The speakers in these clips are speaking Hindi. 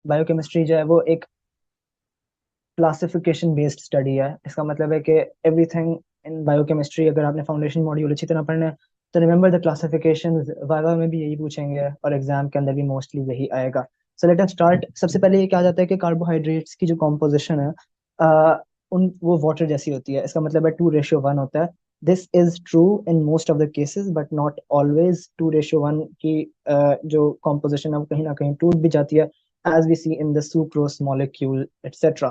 बायोकेमिस्ट्री जो है वो एक क्लासिफिकेशन बेस्ड स्टडी है। इसका मतलब है कि एवरीथिंग इन बायोकेमिस्ट्री, अगर आपने फाउंडेशन मॉड्यूल अच्छी तरह पढ़ना है तो रिमेंबर द क्लासिफिकेशन। वाइवा में भी यही पूछेंगे और एग्जाम के अंदर भी मोस्टली यही आएगा। So let us start. सबसे पहले ये कहा जाता है कि कार्बोहाइड्रेट्स की जो कॉम्पोजिशन है उन वो वाटर जैसी होती है। इसका मतलब है 2:1 होता है। This is true in most of the cases but not always. 2:1 की जो कॉम्पोजिशन है वो कहीं ना कहीं टूट भी जाती है, as we see in the sucrose molecule etc.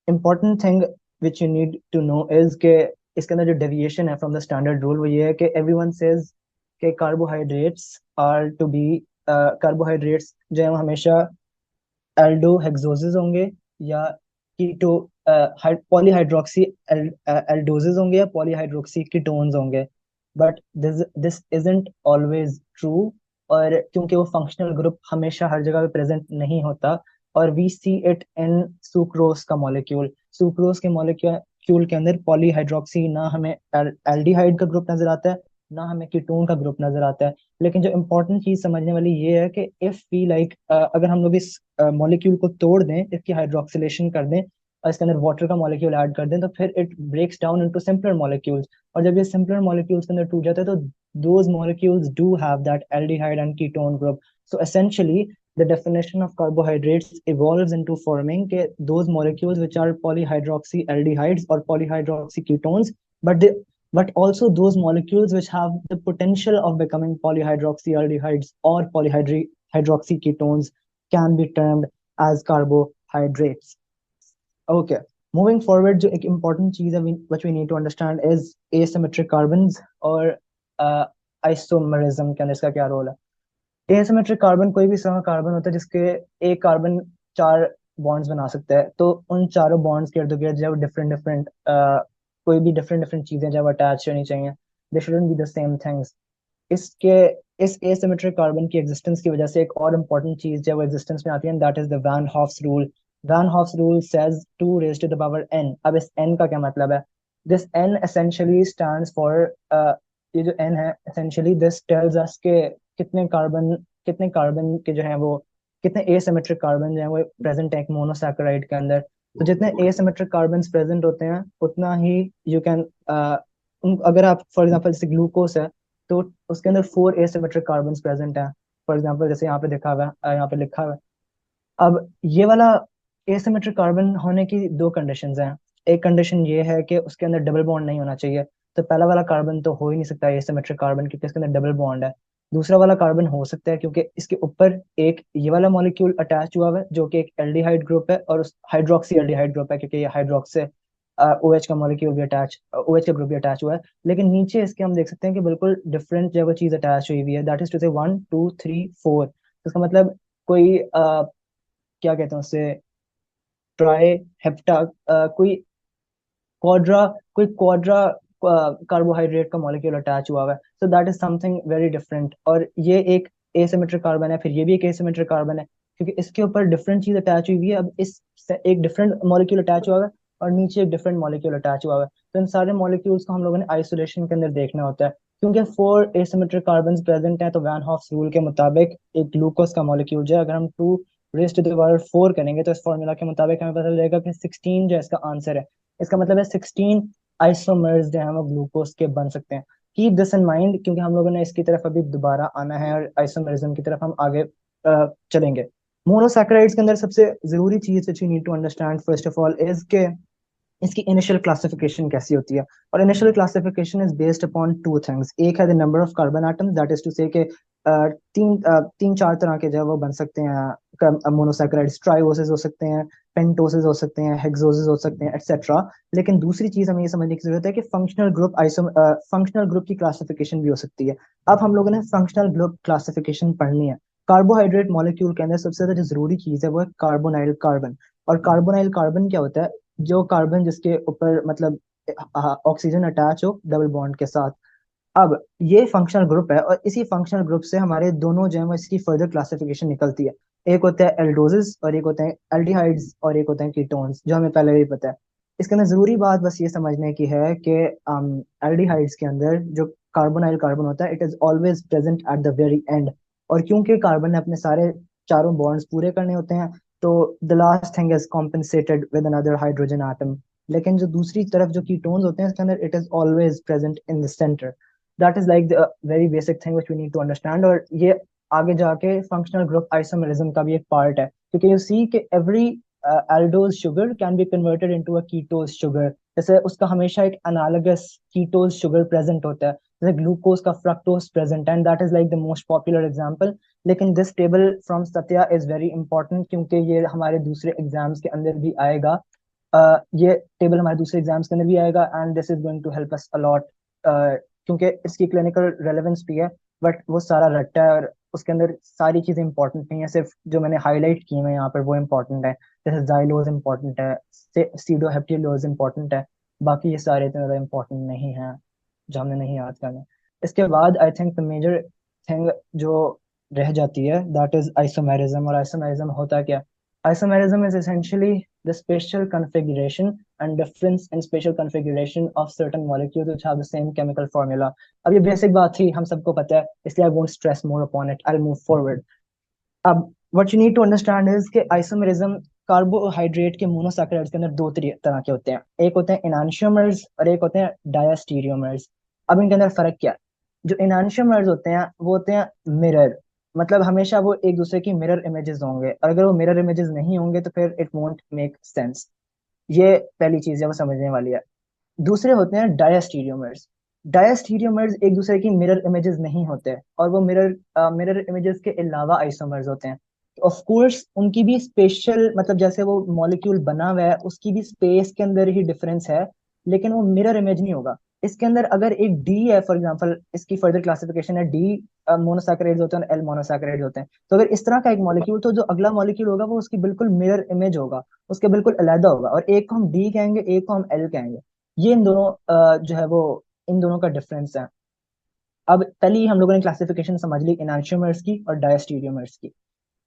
Important thing which you need to know is कि इसके अंदर जो डेविएशन है फ्रॉम द स्टैंडर्ड रूल वो ये है कि एवरीवन सेज कि carbohydrates are to be, carbohydrates जो है वो हमेशा एल्डो हेक्सोजेस होंगे या कीटो पॉलीहाइड्रोक्सी एल्डोजेस होंगे या पॉलीहाइड्रोक्सी कीटोन्स होंगे। But this this isn't always true. और क्योंकि वो फंक्शनल ग्रुप हमेशा हर जगह पे प्रेजेंट नहीं होता, और we see it in sucrose का मॉलिक्यूल। सुक्रोज के मॉलिक्यूल के अंदर पॉलीहाइड्रोक्सी ना हमें एल्डिहाइड का ग्रुप नजर आता है, ना हमें कीटोन का ग्रुप नजर आता है। लेकिन जो इम्पोर्टेंट चीज समझने वाली ये है कि इफ वी लाइक, अगर हम लोग इस मॉलिक्यूल को तोड़ दें, इसकी हाइड्रोक्सिलेशन कर दें और इसके अंदर वाटर का मॉलिक्यूल ऐड कर दें तो फिर it breaks down into simpler molecules. और जब ये सिंपलर मॉलिक्यूल्स के अंदर टूट जाते हैं तो those molecules do have that aldehyde and ketone group. So essentially the definition of carbohydrates evolves into forming those molecules which are polyhydroxyaldehydes or polyhydroxyketones, but but also those molecules which have the potential of becoming polyhydroxyaldehydes or polyhydroxyketones can be termed as carbohydrates. Okay, moving forward, जो एक important चीज है which we need to understand is asymmetric carbons और isomerism के अंदर इसका क्या रोल है। एसिमेट्रिक कार्बन कोई भी तरह का कार्बन होता है जिसके एक कार्बन चार बॉन्ड्स बना सकता है, तो उन चारों बॉन्ड्स के इर्द गिर्द जो है डिफरेंट डिफरेंट कोई भी डिफरेंट डिफरेंट चीजें जब अटैच होनी चाहिए, दे shouldn't be the same things. इसके इस एसिमेट्रिक कार्बन की एग्जिस्टेंस की वजह से एक और इम्पोर्टेंट चीज जब एग्जिस्टेंस में आती है, that is the van Hoff's rule. Van Hoff's rule says 2 raise to the power n। अब इस n का क्या मतलब है? This n essentially stands for, ये जो n है essentially this tells us के कितने कार्बन के जो है वो, कितने एसिमेट्रिक कार्बन जो है वो प्रेजेंट है एक मोनोसैकेराइड के अंदर। तो जितने एसिमेट्रिक कार्बन प्रेजेंट होते हैं उतना ही यू कैन, अगर आप फॉर एग्जांपल जैसे ग्लूकोस है तो उसके अंदर 4 एसिमेट्रिक कार्बन प्रेजेंट हैं। फॉर एग्जांपल जैसे यहाँ पे दिखा हुआ है, यहाँ पे लिखा हुआ है। अब ये वाला एसिमेट्रिक कार्बन होने की दो कंडीशंस हैं। एक कंडीशन ये है कि उसके अंदर डबल बॉन्ड नहीं होना चाहिए। तो पहला वाला कार्बन तो हो ही नहीं सकता एसिमेट्रिक कार्बन, क्योंकि इसके अंदर डबल बॉन्ड है। दूसरा वाला कार्बन हो सकता है क्योंकि इसके ऊपर एक ये वाला मॉलिक्यूल अटैच हुआ हुआ है जो कि एक एल्डिहाइड ग्रुप है, और उस हाइड्रोक्सी एल्डिहाइड ग्रुप है क्योंकि ये हाइड्रोक्सी OH का मॉलिक्यूल भी अटैच, OH का ग्रुप भी अटैच हुआ है। लेकिन नीचे इसके हम देख सकते हैं कि बिल्कुल डिफरेंट जगह चीज अटैच हुई हुई है, दैट इज टू से 1 2 3 4। तो इसका मतलब कोई क्या कहते हैं उससे, ट्राई हेप्टा, कोई क्वाड्रा कोई क्वाड्रा कार्बोहाइड्रेट का मॉलिक्यूल अटैच हुआ हुआ है। So that is something very different. और ये एक एसिमेट्रिक कार्बन है, फिर ये भी एक एसिमेट्रिक कार्बन है क्योंकि इसके ऊपर डिफरेंट चीज अटैच हुई हुई है। अब इस एक डिफरेंट मॉलिक्यूल अटैच हुआ हुआ है और नीचे एक डिफरेंट मॉलिक्यूल अटैच हुआ हुआ है। तो इन सारे मॉलिक्यूल्स को हम लोगों ने आइसोलेशन के अंदर देखना होता है। क्योंकि 4 एसिमेट्रिक कार्बन प्रेजेंट हैं तो वैन हॉफ्स रूल के मुताबिक एक ग्लूकोज का मॉलिक्यूल जो है, अगर हम 2 रेज टू द पावर 4 करेंगे तो इस फॉर्मूला के मुताबिक हमें पता चलेगा कि 16 जो है इसका आंसर है। इसका मतलब है 16 आइसोमर्स जो है वो ग्लूकोज के बन सकते हैं। कीप दिस इन माइंड क्योंकि हम लोगों ने इसकी तरफ अभी दोबारा आना है और आइसोमरिज्म की तरफ हम आगे चलेंगे। मोनोसैकेराइड्स के अंदर सबसे जरूरी चीज you need to understand first of all is के इसकी इनिशियल क्लासिफिकेशन कैसी होती है। और initial classification is based upon two things. एक है the number of carbon atoms, that is to say कि तीन चार तरह के जो है वो बन सकते हैं मोनोसैकेराइड्स। ट्राइओसिस हो सकते हैं, पेंटोसिस हो सकते हैं, हेक्सोसिस हो सकते हैं एटसेट्रा। लेकिन दूसरी चीज हमें ये समझने की जरूरत है कि फंक्शनल ग्रुप की क्लासिफिकेशन भी हो सकती है। अब हम लोगों ने फंक्शनल ग्रुप क्लासिफिकेशन पढ़नी है। कार्बोहाइड्रेट मॉलिक्यूल के अंदर सबसे ज्यादा जो जरूरी चीज है वो है कार्बोनाइल कार्बन। और कार्बोनाइल कार्बन क्या होता है? जो कार्बन जिसके ऊपर मतलब ऑक्सीजन अटैच हो डबल बॉन्ड के साथ। अब ये फंक्शनल ग्रुप है और इसी फंक्शनल ग्रुप से हमारे दोनों जो है वो इसकी फर्दर क्लासिफिकेशन निकलती है। एक होता है एल्डोजेस और एक होते हैं एल्डिहाइड्स और एक होते हैं कीटोन्स, जो हमें पहले भी पता है। इसके अंदर जरूरी बात बस ये समझने की है कि एल्डिहाइड्स के अंदर जो कार्बोनाइल कार्बन होता है it is always present at the very and. और क्योंकि कार्बन ने अपने सारे चारों बॉन्ड्स पूरे करने होते हैं तो the last thing is compensated with another hydrogen atom. लेकिन जो दूसरी तरफ जो कीटोन्स होते हैं इसके अंदर it is always present in the centre. That is like the very basic thing which we need to understand. और ये आगे जाके फंक्शनल ग्रुप आइसोमेरिज्म का भी एक पार्ट है, क्योंकि यू सी कि every aldose sugar can be converted into a ketose sugar. जैसे उसका हमेशा एक एनालगस कीटोज शुगर प्रेजेंट होता है, जैसे ग्लूकोज का फ्रक्टोज प्रेजेंट है, and that is like the most popular example. लेकिन this table from Satya is very important, क्योंकि ये हमारे दूसरे एग्जाम्स के अंदर भी आएगा। ये टेबल हमारे दूसरे एग्जाम्स के अंदर भी आएगा, and this is going to help us a lot, क्योंकि इसकी क्लिनिकल रेलेवेंस भी है। बट वो सारा रट्टा है और उसके अंदर सारी चीजें इंपॉर्टेंट नहीं है, सिर्फ जो मैंने हाईलाइट की हैं यहाँ पर वो इंपॉर्टेंट है। जैसे जाइलोज इंपॉर्टेंट है, सीडोहेप्टिलोज इंपॉर्टेंट है, बाकी ये सारे इतने ज्यादा इंपॉर्टेंट नहीं है जो हमने नहीं याद करना। इसके बाद I think the major thing जो रह जाती है दैट इज आइसोमेरिज्म। और आइसोमेरिज्म होता क्या? Isomerism is essentially the spatial configuration and difference in spatial configuration of certain molecules which have the same chemical formula. अब ये बेसिक बात थी, हम सबको पता है, इसलिए I won't stress more upon it. I'll move forward. अब what you need to understand is कि isomerism कार्बोहाइड्रेट के मोनोसैकेराइड्स के अंदर दो तरह के होते हैं। एक होते हैं इनांशियोमर्स और एक होते हैं डायस्टीरियोमर्स। अब इनके अंदर फर्क क्या है? जो इनांशियोमर्स होते हैं वो होते हैं मिरर, मतलब हमेशा वो एक दूसरे की मिरर इमेजेस होंगे, और अगर वो मिरर इमेजेस नहीं होंगे तो फिर इट वोंट मेक सेंस। ये पहली चीज है, वो समझने वाली है। दूसरे होते हैं डायस्टीरियोमर्स। डायस्टीरियोमर्स एक दूसरे की मिरर इमेजेस नहीं होते, और वो मिरर इमेजेस के अलावा आइसोमर्स होते हैं। ऑफ कोर्स उनकी भी स्पेशल, मतलब जैसे वो मॉलिक्यूल बना हुआ है उसकी भी स्पेस के अंदर ही डिफरेंस है, लेकिन वो मिरर इमेज नहीं होगा। इसके अंदर अगर एक डी है फॉर एग्जांपल, इसकी फर्दर क्लासिफिकेशन है डी मोनोसैकेराइड्स होते हैं और एल मोनोसैकेराइड्स होते हैं। तो अगर इस तरह का एक मॉलिक्यूल, तो जो अगला मॉलिक्यूल होगा वो उसकी बिल्कुल मिरर इमेज होगा, उसके बिल्कुल अलग होगा, और एक को हम डी कहेंगे एक को हम एल कहेंगे। ये इन दोनों जो है वो इन दोनों का डिफरेंस है। अब पहले ही हम लोगों ने क्लासिफिकेशन समझ ली इनांशियोमर्स की और डायस्टीरियोमर्स की।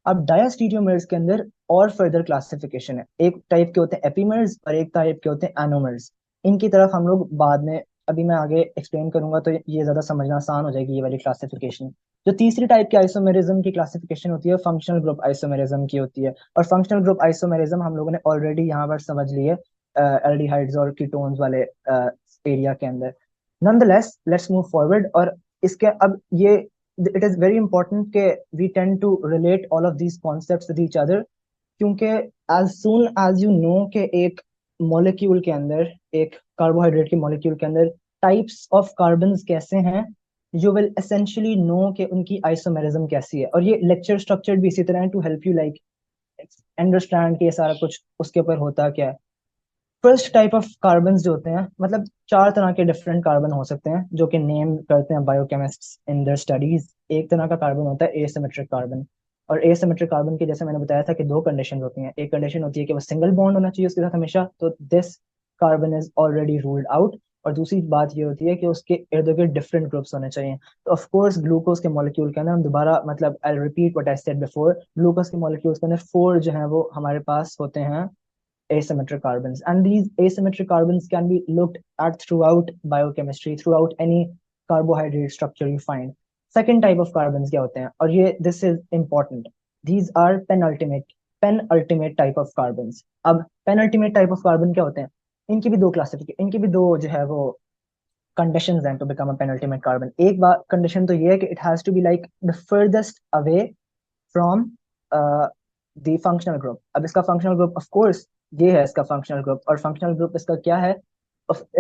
अब डायस्टीरियोमर्स के अंदर और फर्दर क्लासिफिकेशन है। एक टाइप के होते हैं एपीमर्स और एक टाइप के होते हैं एनोमर्स। इनकी तरफ हम लोग बाद में, अभी मैं आगे एक्सप्लेन करूंगा तो ये ज्यादा समझना आसान हो जाएगी ये वाली क्लासिफिकेशन। जो तीसरी टाइप की आइसोमेरिज्म की क्लासिफिकेशन होती है फंक्शनल ग्रुप आइसोमेरिज्म की होती है। और फंक्शनल ग्रुप आइसोमेरिज्म हम लोगों ने ऑलरेडी यहाँ पर समझ लिए एल्डिहाइड्स और कीटोन्स वाले एरिया के अंदर। Nonetheless let's move forward. और इसके अब ये इट इज वेरी इंपॉर्टेंट कि we tend to relate all of these concepts with each other, क्योंकि as soon as you know कि एक मॉलिक्यूल के अंदर, एक कार्बोहाइड्रेट के मॉलिक्यूल के अंदर टाइप्स ऑफ कार्बन्स कैसे हैं, यू विल एसेंशियली नो कि उनकी आइसोमेरिज्म कैसी है। और ये लेक्चर स्ट्रक्चर भी इसी तरह है to help you like understand कि ये सारा कुछ उसके ऊपर होता क्या है। फर्स्ट टाइप ऑफ कार्बन जो होते हैं, मतलब चार तरह के डिफरेंट कार्बन हो सकते हैं जो कि नेम करते हैं बायोकेमिस्ट्स इन देयर स्टडीज। एक तरह का कार्बन होता है एसिमेट्रिक कार्बन। और एसिमेट्रिक कार्बन की जैसे मैंने बताया था कि दो कंडीशन होती हैं। एक कंडीशन होती है कि वो सिंगल बॉन्ड होना चाहिए उसके साथ हमेशा, तो this carbon is already ruled out. और दूसरी बात ये होती है कि उसके इर्द गिर्द डिफरेंट ग्रुप्स होने चाहिए। तो ऑफ कोर्स ग्लूकोज के मॉलिक्यूल के अंदर हम दोबारा, मतलब I repeat what I said before, glucose के मॉलिक्यूल्स के अंदर फोर जो है वो हमारे पास होते हैं asymmetric carbons, and these asymmetric carbons can be looked at throughout biochemistry, throughout any carbohydrate structure you find. Second type of carbons क्या होते हैं, और ये this is important, these are penultimate type of carbons. अब penultimate type of carbon क्या होते हैं? इनकी भी दो क्लासिफिकेशन, इनकी भी दो जो है वो conditions हैं to become a penultimate carbon. एक बात condition तो ये है कि it has to be like the furthest away from uh, the functional group. अब इसका functional group of course ये है इसका functional group, और functional group इसका क्या है?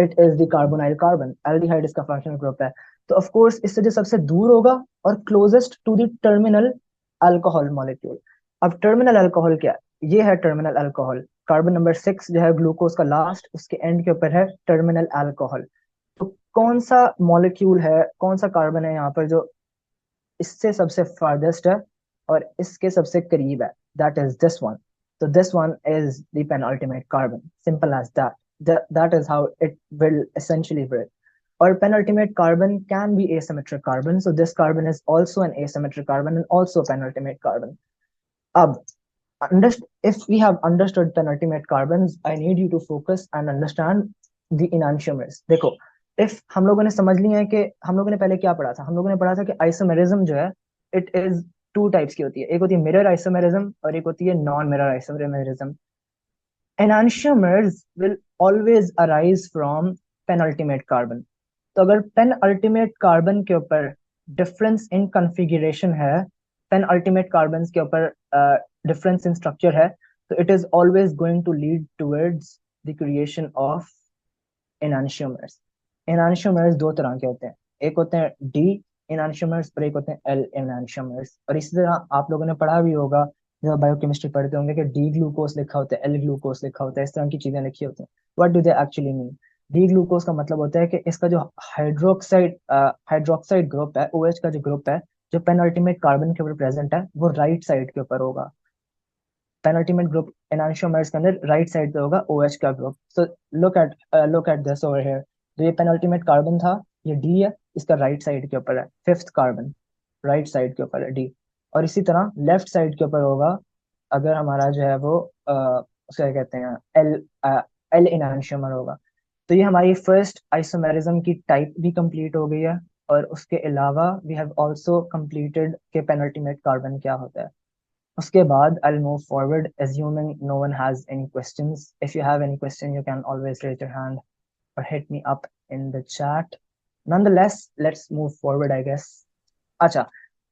It is the carbonyl carbon, aldehyde इसका functional group है। तो of course इससे जो सबसे दूर होगा और closest to the terminal alcohol molecule। अब terminal alcohol क्या है? ये है terminal alcohol। कार्बन नंबर 6 जो है ग्लूकोज का लास्ट, उसके एंड के ऊपर है टर्मिनल अल्कोहल। तो कौन सा मॉलिक्यूल है, कौन सा कार्बन है यहाँ पर जो इससे सबसे फारदेस्ट है और इसके सबसे करीब है? That is this one. तो this one is the penultimate carbon, simple as that. That is how it will essentially work. और penultimate carbon can be asymmetric carbon, so this carbon is also an asymmetric carbon and also penultimate carbon. अब if we have understood penultimate carbons, I need you to focus and understand the enantiomers. देखो, if हम लोगों ने समझ लिया है कि हम लोगों ने पहले क्या पढ़ा था, हम लोगों ने पढ़ा था कि आइसोमेरिज्म जो है इट इज टू टाइप्स की होती है, एक होती है मिरर आइसोमेरिज्म और एक होती है non mirror isomerism. enantiomers will always arise from penultimate carbon। तो अगर penultimate carbon के ऊपर डिफरेंस इन कॉन्फ़िगरेशन है, penultimate carbons के ऊपर डिफरेंस इन स्ट्रक्चर है, तो it is always going to lead towards the creation of enantiomers। enantiomers दो तरह के होते हैं, एक होते हैं डी enantiomers और एक होते हैं एल enantiomers। और इसी तरह आप लोगों ने पढ़ा भी होगा जब बायोकेमिस्ट्री पढ़ते होंगे कि डी ग्लूकोस लिखा होता है, एल ग्लूकोस लिखा होता है, इस तरह की चीजें लिखी होती हैं। What do they actually mean? D glucose का मतलब होता है कि इसका जो हाइड्रोक्साइड ग्रुप है, OH का जो ग्रुप है, जो पेनल्टीमेट कार्बन के ऊपर प्रेजेंट है, वो राइट साइड के ऊपर होगा। पेनल्टीमेट ग्रुप एनांशियोमर्स के अंदर राइट साइड पे होगा OH का group. So look at this over here. तो ये पेनल्टीमेट कार्बन था, ये डी है, इसका राइट साइड के ऊपर है, फिफ्थ कार्बन राइट साइड के ऊपर है डी। और इसी तरह लेफ्ट साइड के ऊपर होगा अगर हमारा जो है वो उसे क्या कहते हैं, एल एल एनांशियोमर होगा। तो ये हमारी फर्स्ट आइसोमेरिज्म की टाइप भी कंप्लीट हो गई है। और उसके अलावा वी हैव आल्सो कंप्लीटेड के पेनल्टीमेट कार्बन क्या होता है। उसके बाद I'll move forward, assuming no one has any questions. If you have any question, you can always raise your hand or hit me up in the chat. Nonetheless, let's move forward, I guess. अच्छा,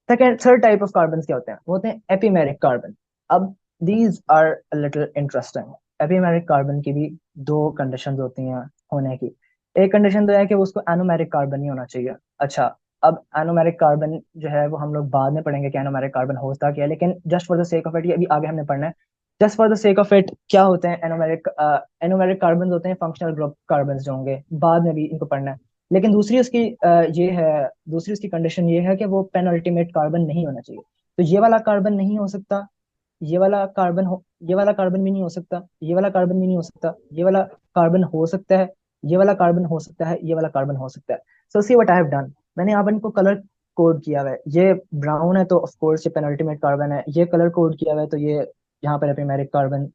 थर्ड टाइप ऑफ कार्बन क्या होते हैं? वो होते हैं एपीमेरिक कार्बन। अब these are a little interesting. Epimeric carbon की भी दो कंडीशंस होती हैं होने की। एक कंडीशन तो है कि उसको एनोमेरिक कार्बन ही होना चाहिए। अच्छा, अब एनोमेरिक कार्बन जो है वो हम लोग बाद में पढ़ेंगे कि एनोमेरिक कार्बन होता क्या है, लेकिन just for the sake of it, ये अभी आगे हमने पढ़ना है। Just for the sake of it, क्या होते हैं एनोमेरिक? एनोमेरिक कार्बन होते हैं फंक्शनल ग्रुप कार्बन जो होंगे, बाद में भी इनको पढ़ना है। लेकिन दूसरी उसकी ये है, दूसरी उसकी कंडीशन ये है कि वो पेनल्टीमेट कार्बन नहीं होना चाहिए। तो ये वाला कार्बन नहीं हो सकता, ये वाला कार्बन हो, ये वाला कार्बन भी नहीं हो सकता, ये वाला कार्बन भी नहीं हो सकता, ये वाला कार्बन हो सकता है, ये वाला कार्बन हो सकता है, ये वाला कार्बन हो सकता है। So see what I have done, मैंने यहाँ पर इनको कलर कोड किया हुआ है। ये ब्राउन है तो ऑफ कोर्स ये पेनल्टीमेट कार्बन है, ये कलर कोड किया हुआ है तो ये यहाँ पर एपिमेरिक कार्बन,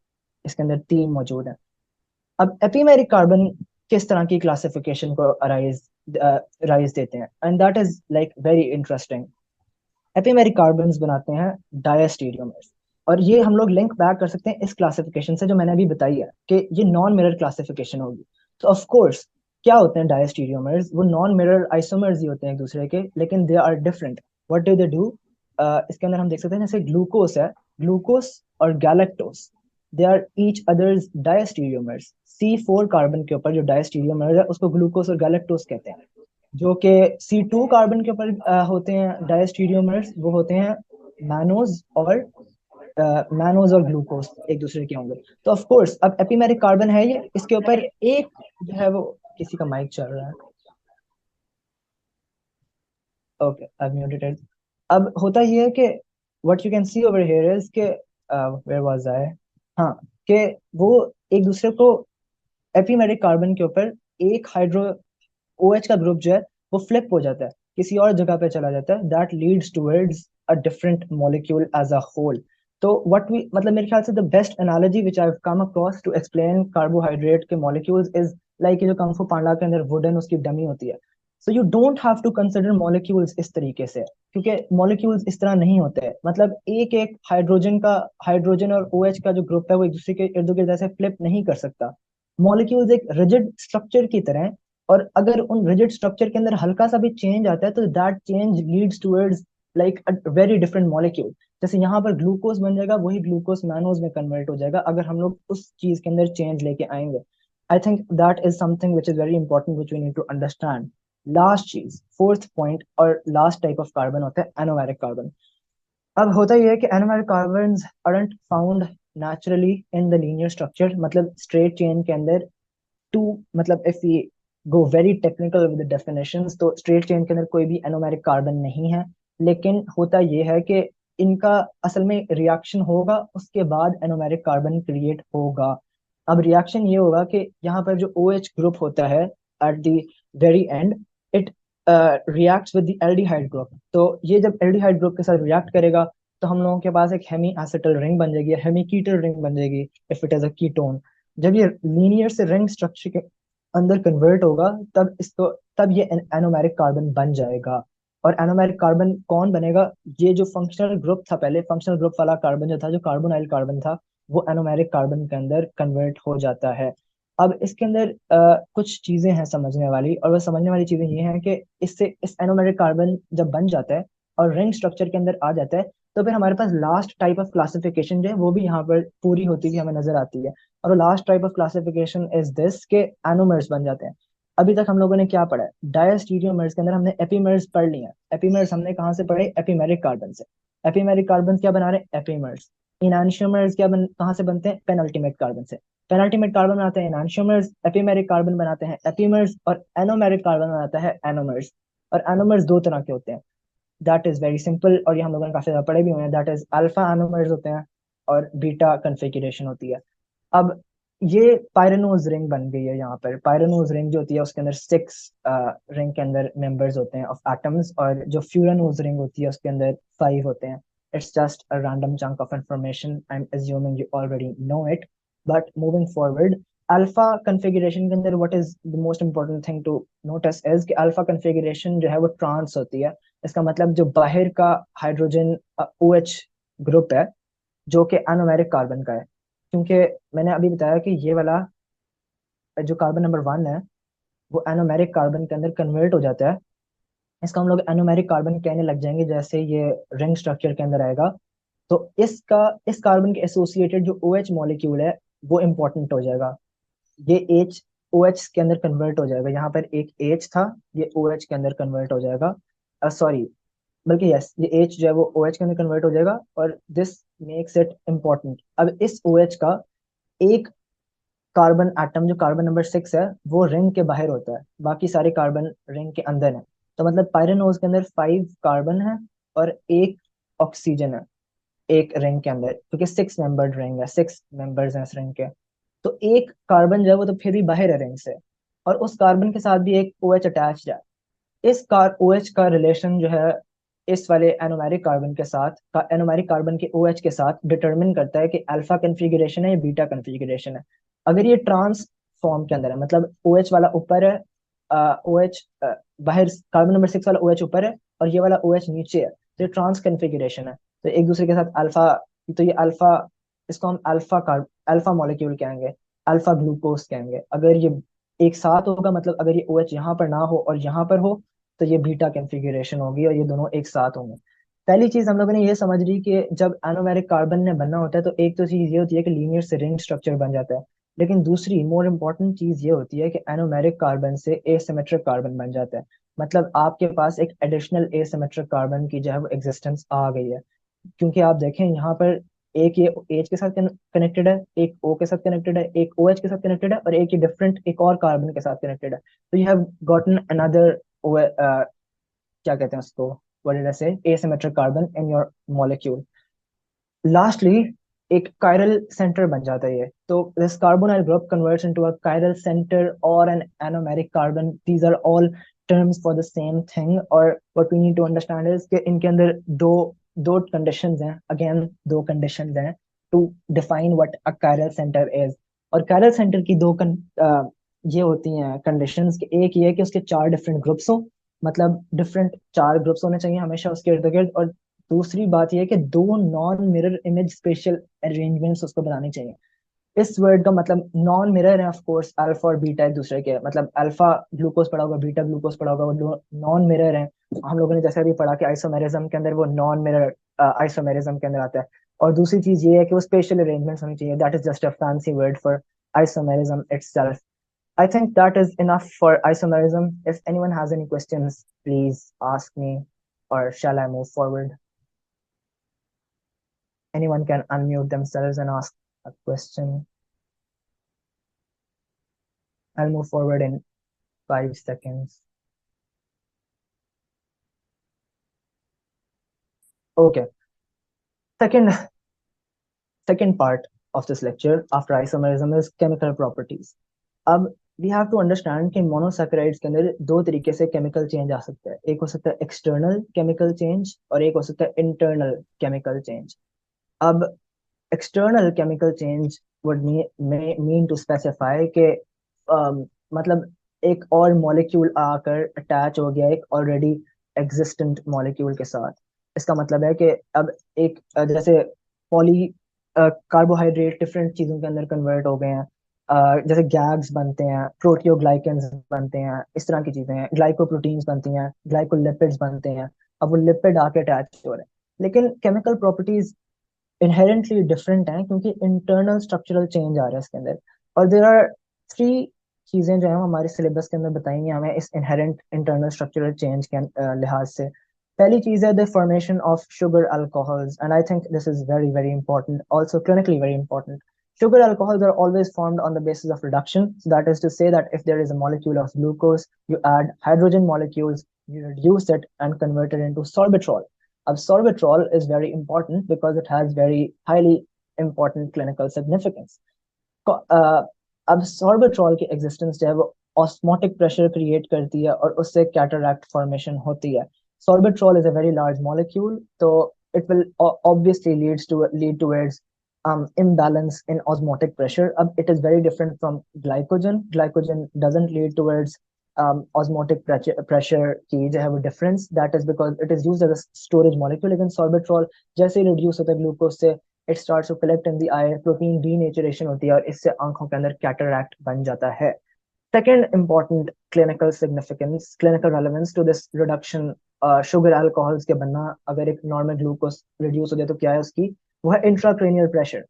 इसके अंदर तीन मौजूद है। अब एपिमेरिक कार्बन किस तरह की क्लासिफिकेशन को राइज देते हैं, and that is like very interesting. Epimeric carbons बनाते हैं डायस्टीरियोमर्स। और ये हम लोग लिंक बैक कर सकते हैं इस क्लासिफिकेशन से जो मैंने अभी बताई है कि ये नॉन मिरर क्लासिफिकेशन होगी। तो ऑफ कोर्स क्या होते हैं डायस्टीरियोमर्स? वो नॉन मिरर आइसोमर्स ही होते हैं एक दूसरे के, लेकिन they are different. What do they do? इसके अंदर हम देख सकते हैं जैसे ग्लूकोस है, ग्लूकोस और galactose, they are each others diastereomers. C4 carbon के ऊपर जो डायस्टीरियोमर है उसको ग्लूकोस और गैलेक्टोस कहते हैं। जो कि C2 कार्बन के ऊपर होते हैं डायस्टीरियोमर्स, वो होते हैं मैनोज और मैनोज और ग्लूकोस एक दूसरे के होंगे। तो ऑफ कोर्स अब एपिमेरिक कार्बन है ये, इसके ऊपर एक जो है वो, किसी का माइक चल रहा है, ओके आई म्यूटेड इट। अब होता ये है कि what you can see over here is के वेयर वाज आई, हाँ, कि वो एक दूसरे को, एपिमेरिक कार्बन के ऊपर एक हाइड्रो OH का ग्रुप जो है वो फ्लिप हो जाता है, किसी और जगह पे चला जाता है, that leads towards a different molecule as a whole. तो व्हाट वी, मतलब मेरे ख्याल से the best analogy which I have come across to explain carbohydrate के मॉलिक्यूल्स इज लाइक जो कंग फू पांडा के अंदर वुडन उसकी डमी होती है। So you don't have to consider molecules इस तरीके से, क्योंकि मॉलिक्यूल्स इस तरह नहीं होते हैं। मतलब एक एक हाइड्रोजन का, हाइड्रोजन और OH का जो ग्रुप है वो एक दूसरे के इर्द गिर्द ऐसे फ्लिप नहीं कर सकता। मॉलिक्यूल्स एक रिजिड स्ट्रक्चर की तरह हैं, और अगर उन रिजिड स्ट्रक्चर के अंदर हल्का सा भी चेंज आता है तो that change leads towards like a very different molecule. जैसे यहाँ पर ग्लूकोज बन जाएगा, वही ग्लूकोज मैनोज में कन्वर्ट हो जाएगा अगर हम लोग उस चीज के अंदर चेंज लेके आएंगे। I think that is something which is very important which we need to understand. Last चीज, फोर्थ पॉइंट और लास्ट टाइप ऑफ कार्बन होता है एनोमेरिक कार्बन। अब होता यह है कि anomeric carbons aren't found naturally in the linear structure, मतलब स्ट्रेट चेन के अंदर टू, मतलब if we go very technical with the definitions तो स्ट्रेट चेन के अंदर कोई भी एनोमेरिक कार्बन नहीं है। लेकिन होता यह है कि इनका असल में रिएक्शन होगा, उसके बाद एनोमेरिक कार्बन क्रिएट होगा। अब रिएक्शन ये होगा कि यहाँ पर जो OH ग्रुप होता है at the very and, it reacts with the aldehyde group. तो ये जब एल्डिहाइड ग्रुप के साथ रिएक्ट करेगा तो हम लोगों के पास एक हेमी एसिटल रिंग बन जाएगी, हेमी कीटल रिंग बन जाएगी if it is a ketone. जब ये लीनियर से रिंग स्ट्रक्चर के अंदर कन्वर्ट होगा तब इसको, तब ये एनोमेरिक कार्बन बन जाएगा। और एनोमेरिक कार्बन कौन बनेगा? ये जो फंक्शनल ग्रुप था, पहले फंक्शनल ग्रुप वाला कार्बन जो था, जो कार्बोनाइल कार्बन था, वो एनोमेरिक कार्बन के अंदर कन्वर्ट हो जाता है। अब इसके अंदर कुछ चीजें हैं समझने वाली, और वो समझने वाली चीजें ये हैं कि इससे इस एनोमेरिक कार्बन जब बन जाता है और रिंग स्ट्रक्चर के अंदर आ जाता है, तो फिर हमारे पास लास्ट टाइप ऑफ क्लासिफिकेशन जो है वो भी यहाँ पर पूरी होती हुई हमें नजर आती है। और वो last type of classification is this, के एनोमर्स बन जाते हैं। अभी तक हम लोगों ने क्या पढ़ा है? डायस्टीरियोमर्स के अंदर हमने एपीमर्स पढ़ लिए हैं। एपीमर्स हमने कहाँ से पढ़े? एपीमेरिक कार्बन से। एपीमेरिक कार्बन क्या बना रहे हैं? एपीमर्स। इनांशियोमर्स कहाँ से बनते हैं? पेनल्टीमेट कार्बन से। पेनल्टीमेट कार्बन बनाते हैं इनांशियोमर्स, एपीमेरिक कार्बन बनाते हैं एपीमर्स, और एनोमेरिक कार्बन बनाता है एनोमर्स। और एनोमर्स दो तरह के होते हैं। दैट इज वेरी सिंपल, और ये हम लोगों ने काफी ज्यादा पढ़े भी हुए हैं। दैट इज अल्फा एनोमर्स होते हैं और बीटा कन्फिगरेशन होती है। अब ये पायरेनोज रिंग बन गई है। यहाँ पर पायरेनोज रिंग जो होती है उसके अंदर 6 रिंग के अंदर मेंबर्स होते हैं ऑफ एटम्स, और जो फ्यूरानोज रिंग होती है उसके अंदर 5 होते हैं। It's just a random chunk of information, I am assuming you already know it. But moving forward, alpha configuration के अंदर what is the most important thing to notice is कि अल्फा कन्फिगरेशन जो है वो ट्रांस होती है। इसका मतलब जो बाहर का हाइड्रोजन ओ एच ग्रुप है, जो कि एनोमेरिक कार्बन का है, क्योंकि मैंने अभी बताया कि ये वाला जो कार्बन नंबर 1 है वो एनोमेरिक कार्बन के अंदर कन्वर्ट हो जाता है। इसका हम लोग एनोमेरिक कार्बन कहने लग जाएंगे जैसे ये रिंग स्ट्रक्चर के अंदर आएगा। तो इसका इस कार्बन के एसोसिएटेड जो ओ एच मॉलिक्यूल है वो इंपॉर्टेंट हो जाएगा। ये एच ओ एच के अंदर कन्वर्ट हो जाएगा। यहाँ पर एक एच था, ये ओ एच के अंदर कन्वर्ट हो जाएगा। सॉरी, बल्कि यस, ये एच जो है वो ओ एच के अंदर कन्वर्ट हो जाएगा, और दिस मेक्स इट इम्पोर्टेंट। अब इस ओ एच का एक कार्बन एटम, जो कार्बन नंबर 6 है, वो रिंग के बाहर होता है, बाकी सारे कार्बन रिंग के अंदर है। तो मतलब पायरेनोज के अंदर 5 कार्बन है और एक ऑक्सीजन है एक रिंग के अंदर, क्योंकि 6 मेंबर्ड रिंग है, 6 मेंबर्स हैं इस रिंग के। तो एक कार्बन जो है वो तो फिर भी बाहर है रिंग से, और उस कार्बन के साथ भी एक ओ एच अटैच है। इस कार ओ एच का रिलेशन जो है इस वाले एनोमेरिक कार्बन के साथ का, एनोमेरिक कार्बन के ओ एच के साथ डिटरमिन करता है कि अल्फा कन्फिगरेशन है या बीटा कन्फिगरेशन है। अगर ये ट्रांस फॉर्म के अंदर है, मतलब ओ एच वाला ऊपर है, ओ एच बाहर, कार्बन नंबर 6 वाला ओ एच ऊपर है और ये वाला ओ एच नीचे है, तो ये ट्रांस कन्फिगरेशन है। तो एक दूसरे के साथ अल्फा, तो ये अल्फा, इसको हम अल्फा मॉलिक्यूल कहेंगे, अल्फा ग्लूकोज कहेंगे। अगर ये एक साथ होगा, मतलब अगर ये ओ एच यहाँ पर ना हो और यहाँ पर हो, तो ये बीटा कॉन्फ़िगरेशन होगी और ये दोनों एक साथ होंगे। पहली चीज हम लोगों ने ये समझ ली कि जब एनोमेरिक कार्बन ने बनना होता है तो एक तो चीज ये होती है कि लीनियर से रिंग स्ट्रक्चर बन जाता है, लेकिन दूसरी मोर इम्पोर्टेंट चीज ये होती है कि एनोमेरिक कार्बन से एसिमेट्रिक कार्बन बन जाता है। मतलब आपके पास एक एडिशनल एसिमेट्रिक कार्बन की जो है वो एग्जिस्टेंस आ गई है। क्योंकि आप देखें यहाँ पर एक ये एच के साथ कनेक्टेड है, एक ओ के साथ कनेक्टेड है, एक ओ एच के साथ कनेक्टेड है, और एक ये डिफरेंट एक और कार्बन के साथ कनेक्टेड है। तो यू हैव गॉटन अनदर, क्या कहते हैं उसको, what did I say, asymmetric carbon in your molecule. Lastly एक कायरल सेंटर बन जाता है ये। तो this carbonyl group converts into a chiral centre और an anomeric carbon. These are all terms for the same thing, और what we need to understand is कि इनके अंदर दो दो कंडीशंस हैं, अगेन दो कंडीशंस हैं to define what a chiral centre is. और कायरल सेंटर की ये होती हैं कंडीशंस कि एक ये है कि उसके 4 डिफरेंट ग्रुप्स हो, मतलब डिफरेंट 4 ग्रुप्स होने चाहिए हमेशा उसके इर्द गिर्द। और दूसरी बात यह है कि दो non mirror image special arrangements उसको बनानी चाहिए। इस वर्ड का मतलब नॉन मिरर है, ऑफ कोर्स अल्फा और बीटा एक दूसरे के, मतलब अल्फा ग्लूकोज पड़ा होगा, बीटा ग्लूकोज पड़ा होगा, वो नॉन मिरर है। हम लोगों ने जैसे अभी पढ़ा कि आइसोमेरिज्म के अंदर वो नॉन मिरर आइसोमेरिज्म के अंदर आता है। और दूसरी चीज ये है कि वो स्पेशल अरेंजमेंट्स होनी चाहिए। That is just a fancy word for isomerism itself. I think that is enough for isomerism. If anyone has any questions, please ask me, or shall I move forward? Anyone can unmute themselves and ask a question. I'll move forward in 5 seconds. Okay. Second, second part of this lecture after isomerism is chemical properties. अब we have to understand कि मोनोसैकेराइड्स के अंदर दो तरीके से केमिकल चेंज आ सकता है। एक हो सकता है एक्सटर्नल केमिकल चेंज और एक हो सकता है इंटरनल केमिकल चेंज। अब external chemical change would mean to specify कि मतलब एक और मॉलिक्यूल आकर अटैच हो गया एक ऑलरेडी एग्जिस्टेंट मॉलिक्यूल के साथ। इसका मतलब है कि अब एक जैसे पॉली कार्बोहाइड्रेट डिफरेंट चीज़ों के अंदर कन्वर्ट हो गए हैं। जैसे गैग्स बनते हैं, प्रोटियोग्लाइकेंस बनते हैं, इस तरह की चीज़ें हैं, ग्लाइकोप्रोटीन्स बनती हैं, ग्लाइकोलिपिड्स बनते हैं। अब वो लिपिड आके अटैच हो रहे हैं, लेकिन केमिकल प्रॉपर्टीज इनहेरेंटली डिफरेंट हैं क्योंकि इंटरनल स्ट्रक्चरल चेंज आ रहा है इसके अंदर। और देर आर थ्री चीजें जो है हमारे सिलेबस के अंदर बताएंगे हमें इस इनहेरेंट इंटरनल स्ट्रक्चरल चेंज के लिहाज से। पहली चीज है the formation of sugar alcohols, and I think this is very very important, also clinically very important. Sugar alcohols are always formed on the basis of reduction. So that is to say that if there is a molecule of glucose, you add hydrogen molecules, you reduce it and convert it into sorbitol. Sorbitol is very important because it has very highly important clinical significance. अ, अब सॉर्बिट्रॉल की एग्जिस्टेंस जो है वो ऑस्मोटिक प्रेशर क्रिएट करती है और उससे कैटरैक्ट फॉर्मेशन होती है। Sorbitol is a very large molecule, तो it will obviously lead towards imbalance in osmotic pressure. It is very different from glycogen. Glycogen doesn't lead towards osmotic pressure की जो है वो difference. That is because it is used as a storage molecule. लेकिन sorbitol जैसे ही reduce होता है ग्लूकोज से, it starts to collect in the eye, protein denaturation होती है और इससे आंखों के अंदर cataract बन जाता है। Second important clinical significance, clinical relevance to this reduction, sugar alcohols के बनना, अगर एक नॉर्मल ग्लूकोज रिड्यूस हो जाए तो क्या है उसकी, वो है इंट्राक्रेनियल प्रेशर।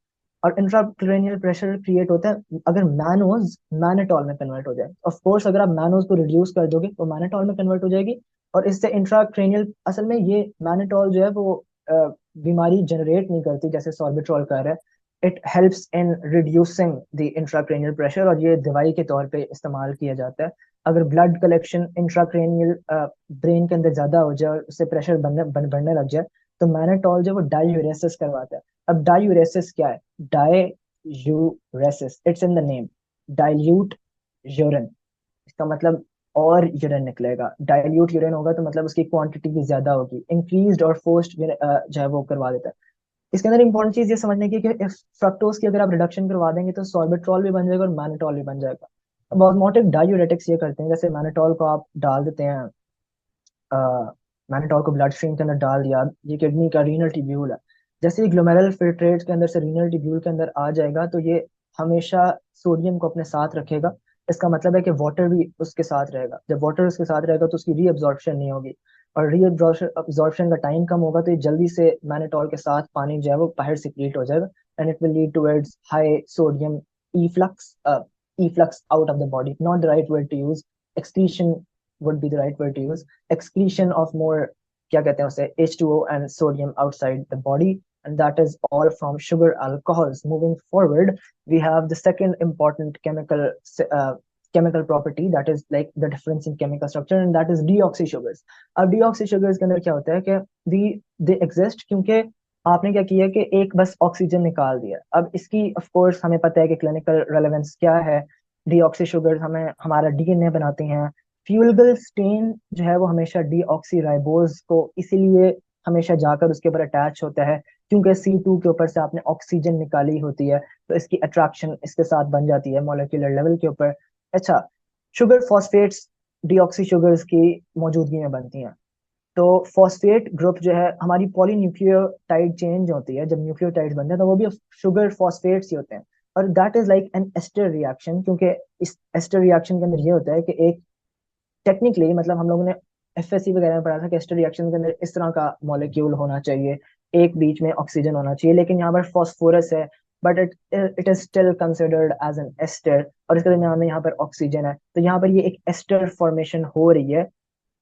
और इंट्राक्रेनियल प्रेशर क्रिएट होता है अगर मैनोज मैनेटॉल में कन्वर्ट हो जाए। ऑफ कोर्स अगर आप मैनोज को रिड्यूस कर दोगे तो मैनेटॉल में कन्वर्ट हो जाएगी, और इससे इंट्राक्रेनियल, असल में ये मैनेटॉल जो है वो बीमारी जनरेट नहीं करती जैसे सॉर्बिट्रॉल कर रहा है। It helps in reducing the intracranial pressure और ये दवाई के तौर पे इस्तेमाल किया जाता है। अगर ब्लड कलेक्शन इंट्राक्रेनियल ब्रेन के अंदर ज्यादा हो जाए और उससे प्रेशर बढ़ने लग जाए तो मैनेटॉल जो वो डायूरेसिस करवाता है। अब डायूरेसिस क्या है? Diuresis, it's in the name, dilute urine. इसका मतलब और यूरिन निकलेगा। डाइल्यूट यूरिन होगा तो मतलब उसकी क्वांटिटी भी ज्यादा होगी। इंक्रीज्ड और फोर्स्ड जो है वो करवा देता है। इसके अंदर इंपॉर्टेंट चीज ये समझने की कि इफ फ्रक्टोज की अगर आप रिडक्शन करवा देंगे तो सॉर्बिट्रॉल भी बन जाएगा और मैनेटॉल भी बन जाएगा। अब ऑस्मोटिक डायूरेटिक्स ये करते हैं, जैसे मैनेटॉल को आप डाल देते हैं, मैंने को ब्लड स्ट्रीम के अंदर डाल दिया, ये किडनी का रीनल ट्यूब्यूल है, जैसे ही ग्लोमेरुलर फिल्ट्रेट के अंदर से रीनल ट्यूब्यूल के अंदर आ जाएगा तो ये हमेशा सोडियम को अपने साथ रखेगा। इसका मतलब है कि वाटर भी उसके साथ रहेगा। जब वाटर उसके साथ रहेगा तो उसकी रीअब्जॉर्प्शन नहीं होगी, और रीअब्जॉर्प्शन का टाइम कम होगा तो ये जल्दी से मैनेटॉल के साथ पानी जो है वो बाहर सिक्रीट हो जाएगा, and it will lead towards high sodium efflux, efflux out of the body, not the right word to use, excretion would be the right word to use, excretion of more, क्या कहते हैं उसे, H2O and sodium outside the body, and that is all from sugar alcohols. Moving forward, we have the second important uh, chemical property, that is like the difference in chemical structure, and that is deoxy sugars. अब deoxy sugars के अंदर क्या होता है कि they exist क्योंकि आपने क्या किया कि एक बस ऑक्सीजन निकाल दिया। अब इसकी ऑफ कोर्स हमें पता है कि क्लिनिकल रेलेवेंस क्या है। डीऑक्सी शुगर हमें हमारा डीएनए बनाते हैं। फ्यूलगल स्टेन जो है वो हमेशा डीऑक्सी राइबोज को इसीलिए हमेशा जाकर उसके ऊपर अटैच होता है क्योंकि C2 के ऊपर से आपने ऑक्सीजन निकाली होती है, तो इसकी अट्रैक्शन इसके साथ बन जाती है मॉलिक्यूलर लेवल के ऊपर। अच्छा, शुगर फॉस्फेट्स डीऑक्सी शुगर्स की मौजूदगी में बनती हैं। तो फॉस्फेट ग्रुप जो है, हमारी पॉलीन्यूक्लियोटाइड चेंज होती है जब न्यूक्लियोटाइड्स बनते हैं तो वो भी शुगर फॉस्फेट्स ही होते हैं। और that is like an ester reaction, क्योंकि इस एस्टर रिएक्शन के अंदर ये होता है कि एक टेक्निकली, मतलब हम लोगों ने एफएससी वगैरह में पढ़ा था कि एस्टर रिएक्शन के अंदर इस तरह का मॉलिक्यूल होना चाहिए, एक बीच में ऑक्सीजन होना चाहिए, लेकिन यहाँ पर फॉस्फोरस है, but it is still considered as an ester, और इसके दरमियान में यहाँ पर ऑक्सीजन है, तो यहाँ पर ये एक एस्टर फॉर्मेशन हो रही है,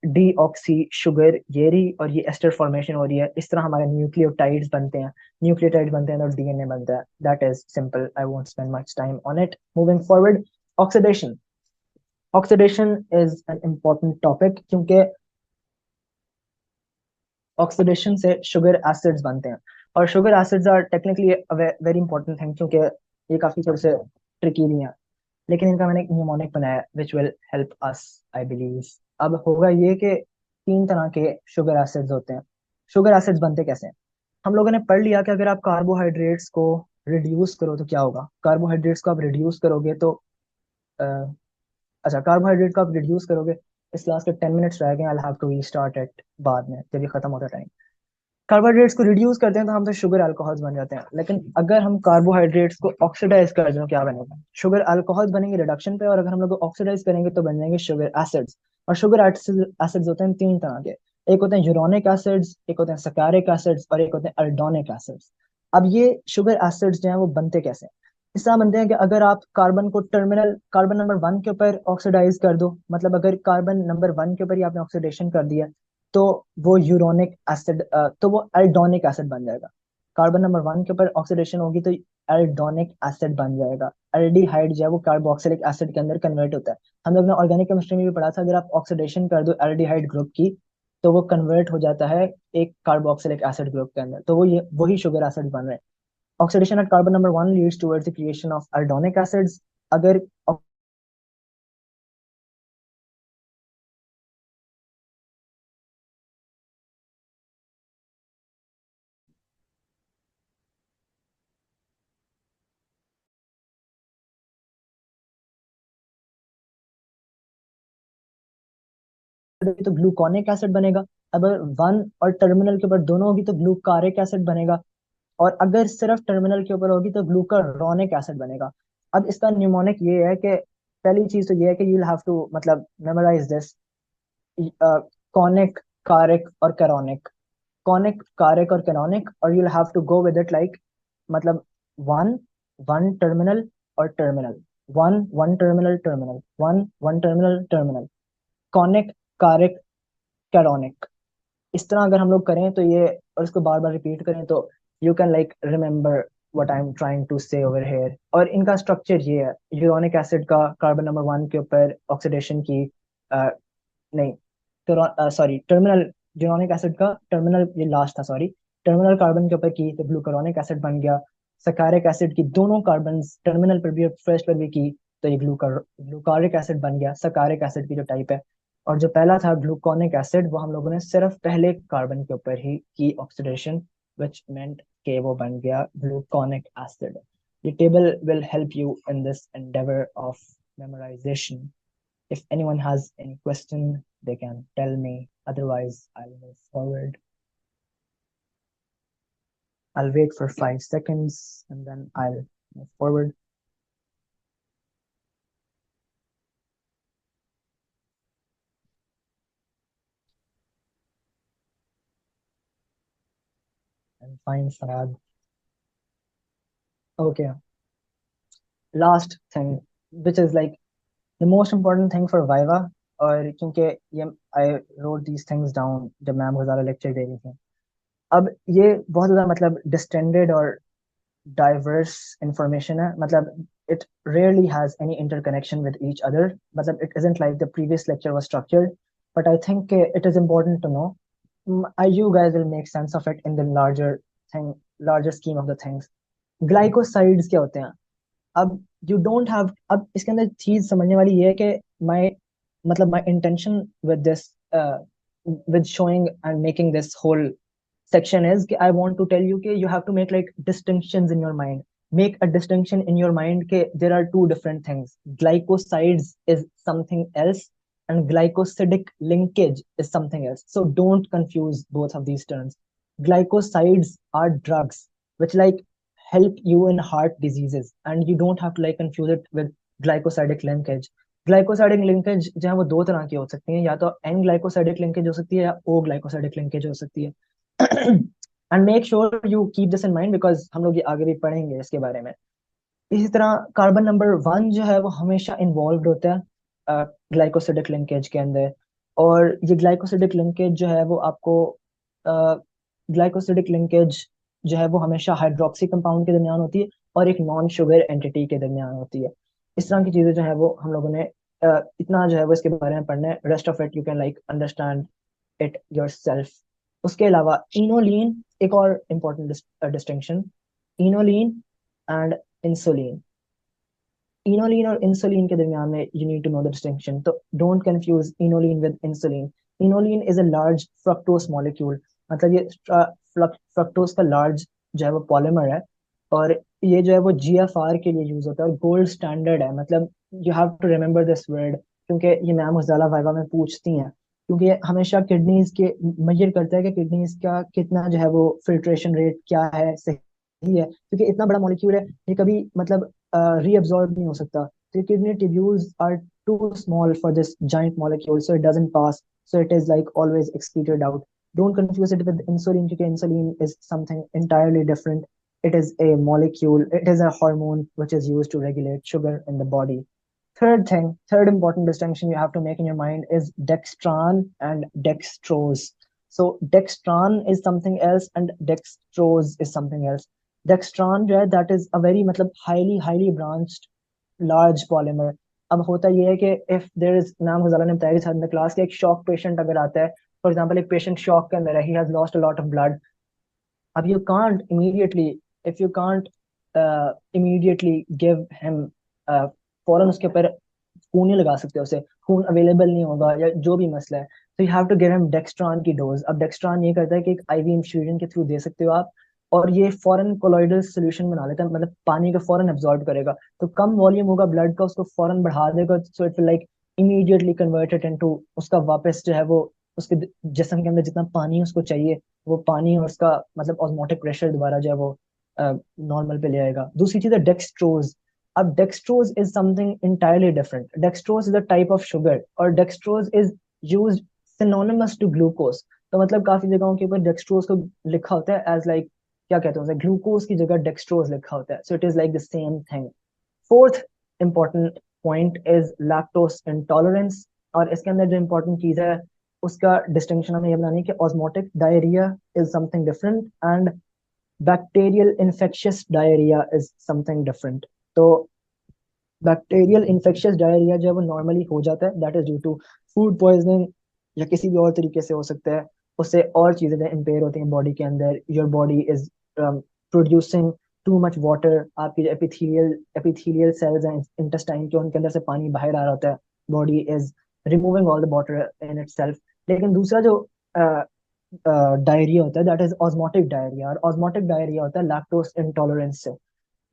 डीऑक्सी शुगर ये रही, और ये एस्टर फॉर्मेशन हो रही है। इस तरह हमारे न्यूक्लियोटाइड्स बनते हैं, न्यूक्लियोटाइड्स बनते हैं और डीएनए बनता है। That is simple, I won't spend much time on it. Moving forward, oxidation. Oxidation is an important topic क्योंकि ऑक्सीडेशन से शुगर एसिड्स बनते हैं, और sugar acids are technically very important thing क्योंकि ये काफी थोड़े से ट्रिकी भी हैं, लेकिन इनका मैंने एक निमोनिक बनाया which will help us, I believe. अब होगा ये कि तीन तरह के शुगर एसिड्स होते हैं। शुगर एसिड्स बनते कैसे हैं? हम लोगों ने पढ़ लिया कि अगर आप कार्बोहाइड्रेट्स को रिड्यूस करो तो क्या होगा। कार्बोहाइड्रेट्स को आप रिड्यूस करोगे तो अच्छा, कार्बोहाइड्रेट को आप रिड्यूस करोगे, इस क्लास के 10 मिनट्स रह गए, I have to restart it बाद में जब ये खत्म होता टाइम। कार्बोहाइड्रेट्स को रिड्यूस करते हैं तो हम तो शुगर अल्कोहल्स बन जाते हैं, लेकिन अगर हम कार्बोहाइड्रेट्स को ऑक्सीडाइज कर दें तो क्या बनेगा? शुगर अल्कोहल्स बनेंगे रिडक्शन पे, और अगर हम लोग ऑक्सीडाइज करेंगे तो बन जाएंगे शुगर एसिड्स। और शुगर एसिड्स होते हैं तीन तरह के। एक होते हैं यूरोनिक एसिड्स, एक होते हैं सकारिक एसिड्स, और एक होते हैं अल्डोनिक एसिड्स। अब ये शुगर एसिड्स जो हैं वो बनते कैसे हैं? इस तरह बनते हैं कि अगर आप कार्बन को टर्मिनल कार्बन नंबर 1 के ऊपर ऑक्सीडाइज कर दो, मतलब अगर कार्बन नंबर 1 के ऊपर ही आपने ऑक्सीडेशन कर दिया, तो वो यूरोनिक एसिड तो वो एल्डोनिक एसिड बन जाएगा। कार्बन नंबर 1 के ऊपर ऑक्सीडेशन होगी तो एल्डोनिक एसिड बन जाएगा। एल्डिहाइड जो है वो कार्बोक्सिलिक एसिड के अंदर कन्वर्ट होता है। हम लोग ने ऑर्गेनिक केमिस्ट्री में भी पढ़ा था, अगर आप ऑक्सीडेशन कर दो एल्डिहाइड ग्रुप की तो वो कन्वर्ट हो जाता है एक कार्बोक्सिलिक एसिड ग्रुप के अंदर, तो वो ये वही शुगर एसिड बन रहे हैं। Oxidation at carbon number 1 leads towards the creation of aldonic acids. अगर तो ग्लूकोनिक एसिड बनेगा। अगर 1 और टर्मिनल के ऊपर दोनों होगी तो ग्लूकारिक एसिड बनेगा। और अगर सिर्फ टर्मिनल के ऊपर होगी तो ग्लूकारोनिक एसिड बनेगा। अब इसका न्यूमोनिक ये है कि पहली चीज तो ये है कि यू हैव टू मतलब मेमोराइज दिस, कॉनिक, कारिक और कैरोनिक। कॉनिक, कारिक और कैनोनिक, और you'll have to go with it like मतलब वन, वन टर्मिनल और terminal, one, one terminal terminal, one, one terminal terminal, कॉनिक, कारिक, कैरोनिक। इस तरह अगर हम लोग करें तो ये, और इसको बार बार रिपीट करें तो you can like remember what I am trying to say over here. और इनका स्ट्रक्चर ये है, यूरोनिक एसिड का कार्बन नंबर 1 के ऊपर ऑक्सीडेशन की, नहीं, सॉरी, टर्मिनल, यूरोनिक एसिड का टर्मिनल, ये लास्ट था सॉरी, टर्मिनल कार्बन के ऊपर की तो ग्लूकारोनिक एसिड बन गया। सकारिक एसिड की दोनों कार्बन टर्मिनल पर भी और फर्स्ट पर भी की तो ये ग्लूकारिक एसिड बन गया, सकारिक एसिड की जो टाइप है। और जो पहला था ग्लूकोनिक एसिड, वो हम लोगों ने सिर्फ पहले कार्बन के ऊपर ही की ऑक्सीडेशन, विच मेंट के वो बन गया ग्लूकोनिक एसिड। ये table will help you in this endeavor of memorization. If anyone has any question, they can tell me. Otherwise, I'll move forward. I'll wait for 5 seconds and then I'll move forward. And fine, Farad. Okay, last thing, which is like the most important thing for Viva, और क्योंकि ये I wrote these things down जब मैम को ज़्यादा लेक्चर दे रही थी। अब ये बहुत ज़्यादा मतलब डिस्टेंडेड और diverse information है, मतलब it rarely has any interconnection with each other, मतलब it isn't like the previous lecture was structured, but I think it is important to know. You guys will make sense of it in the thing larger scheme of the things. Glycosides क्या होते हैं? अब यू डोंट हैव, अब इसके अंदर चीज समझने वाली ये है कि माय मतलब my intention with this, with showing and making this whole section is कि I want to tell you कि you have to make like distinctions in your mind. Make a distinction in your mind कि there are two different things. Glycosides is something else and glycosidic linkage is something else. So don't confuse both of these terms. Glycosides are drugs which like help you in heart diseases, and you don't have to like confuse it with glycosidic linkage. Glycosidic linkage जो है वो दो तरह की हो सकती है, या तो एन ग्लाइकोसाइडिक लिंकेज हो सकती है या ओ ग्लाइकोसाइडिक लिंकेज हो सकती है। And make sure you keep this in mind because हम लोग ये आगे भी पढ़ेंगे इसके बारे में। इसी तरह कार्बन नंबर 1 जो है वो हमेशा इन्वॉल्व होता है ग्लाइकोसिडिक लिंकेज के अंदर। और ये ग्लाइकोसिडिक लिंकेज जो है वो आपको, ग्लाइकोसिडिक लिंकेज जो है वो हमेशा हाइड्रोक्सी कंपाउंड के दरमियान होती है और एक नॉन शुगर एंटिटी के दरमियान होती है। इस तरह की चीजें जो है वो हम लोगों ने इतना जो है वो इसके बारे में पढ़ना है। Rest of it you can like understand it yourself. उसके अलावा इनोलिन, एक और important distinction, inulin and insulin. Inulin और इंसुलिन के दरमियान में you need to know the distinction, तो don't confuse inulin with insulin. Inulin is a large fructose molecule, मतलब ये फ्रक्टोज का लार्ज जो है वो पॉलीमर है, और ये जो है वो जीएफआर के लिए यूज होता है और गोल्ड स्टैंडर्ड है। मतलब you have to remember this word, क्योंकि ये मैम उजाला वाइवा में पूछती हैं, क्योंकि ये हमेशा किडनीज के मेजर करता है कि किडनीज का कितना जो है वो फिल्ट्रेशन रेट क्या है, सही है, क्योंकि इतना बड़ा मॉलिक्यूल है, ये कभी मतलब रीअब्सॉर्ब नहीं हो सकता। तो kidney tubules are too small for this giant molecule, so it doesn't pass. So it is like always excreted out. Don't confuse it with insulin, because insulin is something entirely different. It is a molecule, it is a hormone which is used to regulate sugar in the body. Third important distinction you have to make in your mind is dextran and dextrose. So dextran is something else and dextrose is something else. Dextran जो है, that is a very मतलब highly branched large polymer. अब होता ये है कि if there is, नाम गजाला ने बताया कि साथ में क्लास के एक शॉक पेशेंट अगर आता है, फॉर एग्जाम्पल एक पेशेंट शॉक के अंदर है, he has lost a lot of blood. अब you can't immediately, if you can't immediately give him फौरन उसके ऊपर खून नहीं लगा सकते, उसे खून अवेलेबल नहीं होगा या जो भी मसला है, तो you have to give him dextran की डोज। अब डेक्स्ट्रॉन ये करता है कि एक आईवी इंफ्यूजन के थ्रू दे सकते हो आप, और ये फॉरन कोलॉइडल सोल्यूशन बना लेता है, मतलब पानी को फॉरन एब्जॉर्ब करेगा, तो कम वॉल्यूम होगा ब्लड का, उसको फॉरन बढ़ा देगा, so it will like immediately converted into, उसका वापस जो है वो उसके जिस्म के अंदर जितना पानी उसको चाहिए, वो पानी और उसका मतलब ऑस्मोटिक प्रेशर दोबारा जो है वो नॉर्मल पे ले आएगा। दूसरी चीज है डेक्सट्रोज। अब dextrose is something entirely different. Dextrose is a type of sugar, और dextrose is used synonymous to glucose. तो मतलब काफी जगहों के ऊपर डेक्सट्रोज को लिखा होता है एज लाइक, क्या कहते हैं उसे, ग्लूकोज की जगह डेक्सट्रोज लिखा होता है, so it is like the same thing. Fourth important point is lactose intolerance, और इसके अंदर जो इंपॉर्टेंट चीज है उसका डिस्टिंक्शन हमें ये बनानी है कि osmotic diarrhoea is something different and bacterial infectious diarrhoea is something different. तो बैक्टीरियल इन्फेक्शियस डायरिया जो है वो नॉर्मली हो जाता है, that is due to food poisoning या किसी भी और तरीके से हो सकता है, उससे और चीजें इम्पेयर होती हैं बॉडी के अंदर, your body is producing too much water, आपकी जो एपिथेलियल सेल्स हैं इंटेस्टाइन के, उनके अंदर से पानी बाहर आ रहा होता है, body is removing all the water in itself. लेकिन दूसरा जो डायरिया होता है दैट इज ऑस्मोटिक डायरिया, और ऑस्मोटिक डायरिया होता है लैक्टोज इंटॉलरेंस से।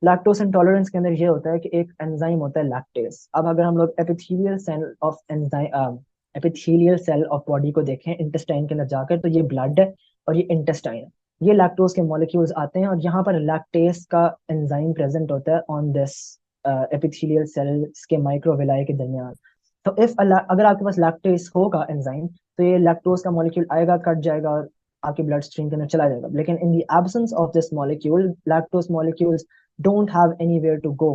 लैक्टोज इंटॉलरेंस के अंदर ये होता है कि एक एंजाइम होता है लैक्टेज। अब अगर हम लोग एपिथेलियल सेल ऑफ बॉडी को देखें इंटेस्टाइन के अंदर जाकर, तो ये ब्लड है और ये इंटेस्टाइन है, ये लैक्टोज के मॉलिक्यूल्स आते हैं, और यहाँ पर लैक्टेज का एंजाइम प्रेजेंट होता है ऑन दिस एपिथेलियल सेल्स के माइक्रोविलाई के दरमियान। तो इफ अगर आपके पास लैक्टेज होगा एंजाइम, तो ये लैक्टोज का मॉलिक्यूल आएगा, कट जाएगा और आपके ब्लड स्ट्रीम के अंदर चला जाएगा। लेकिन in the absence of this molecule, lactose molecules don't have anywhere to go.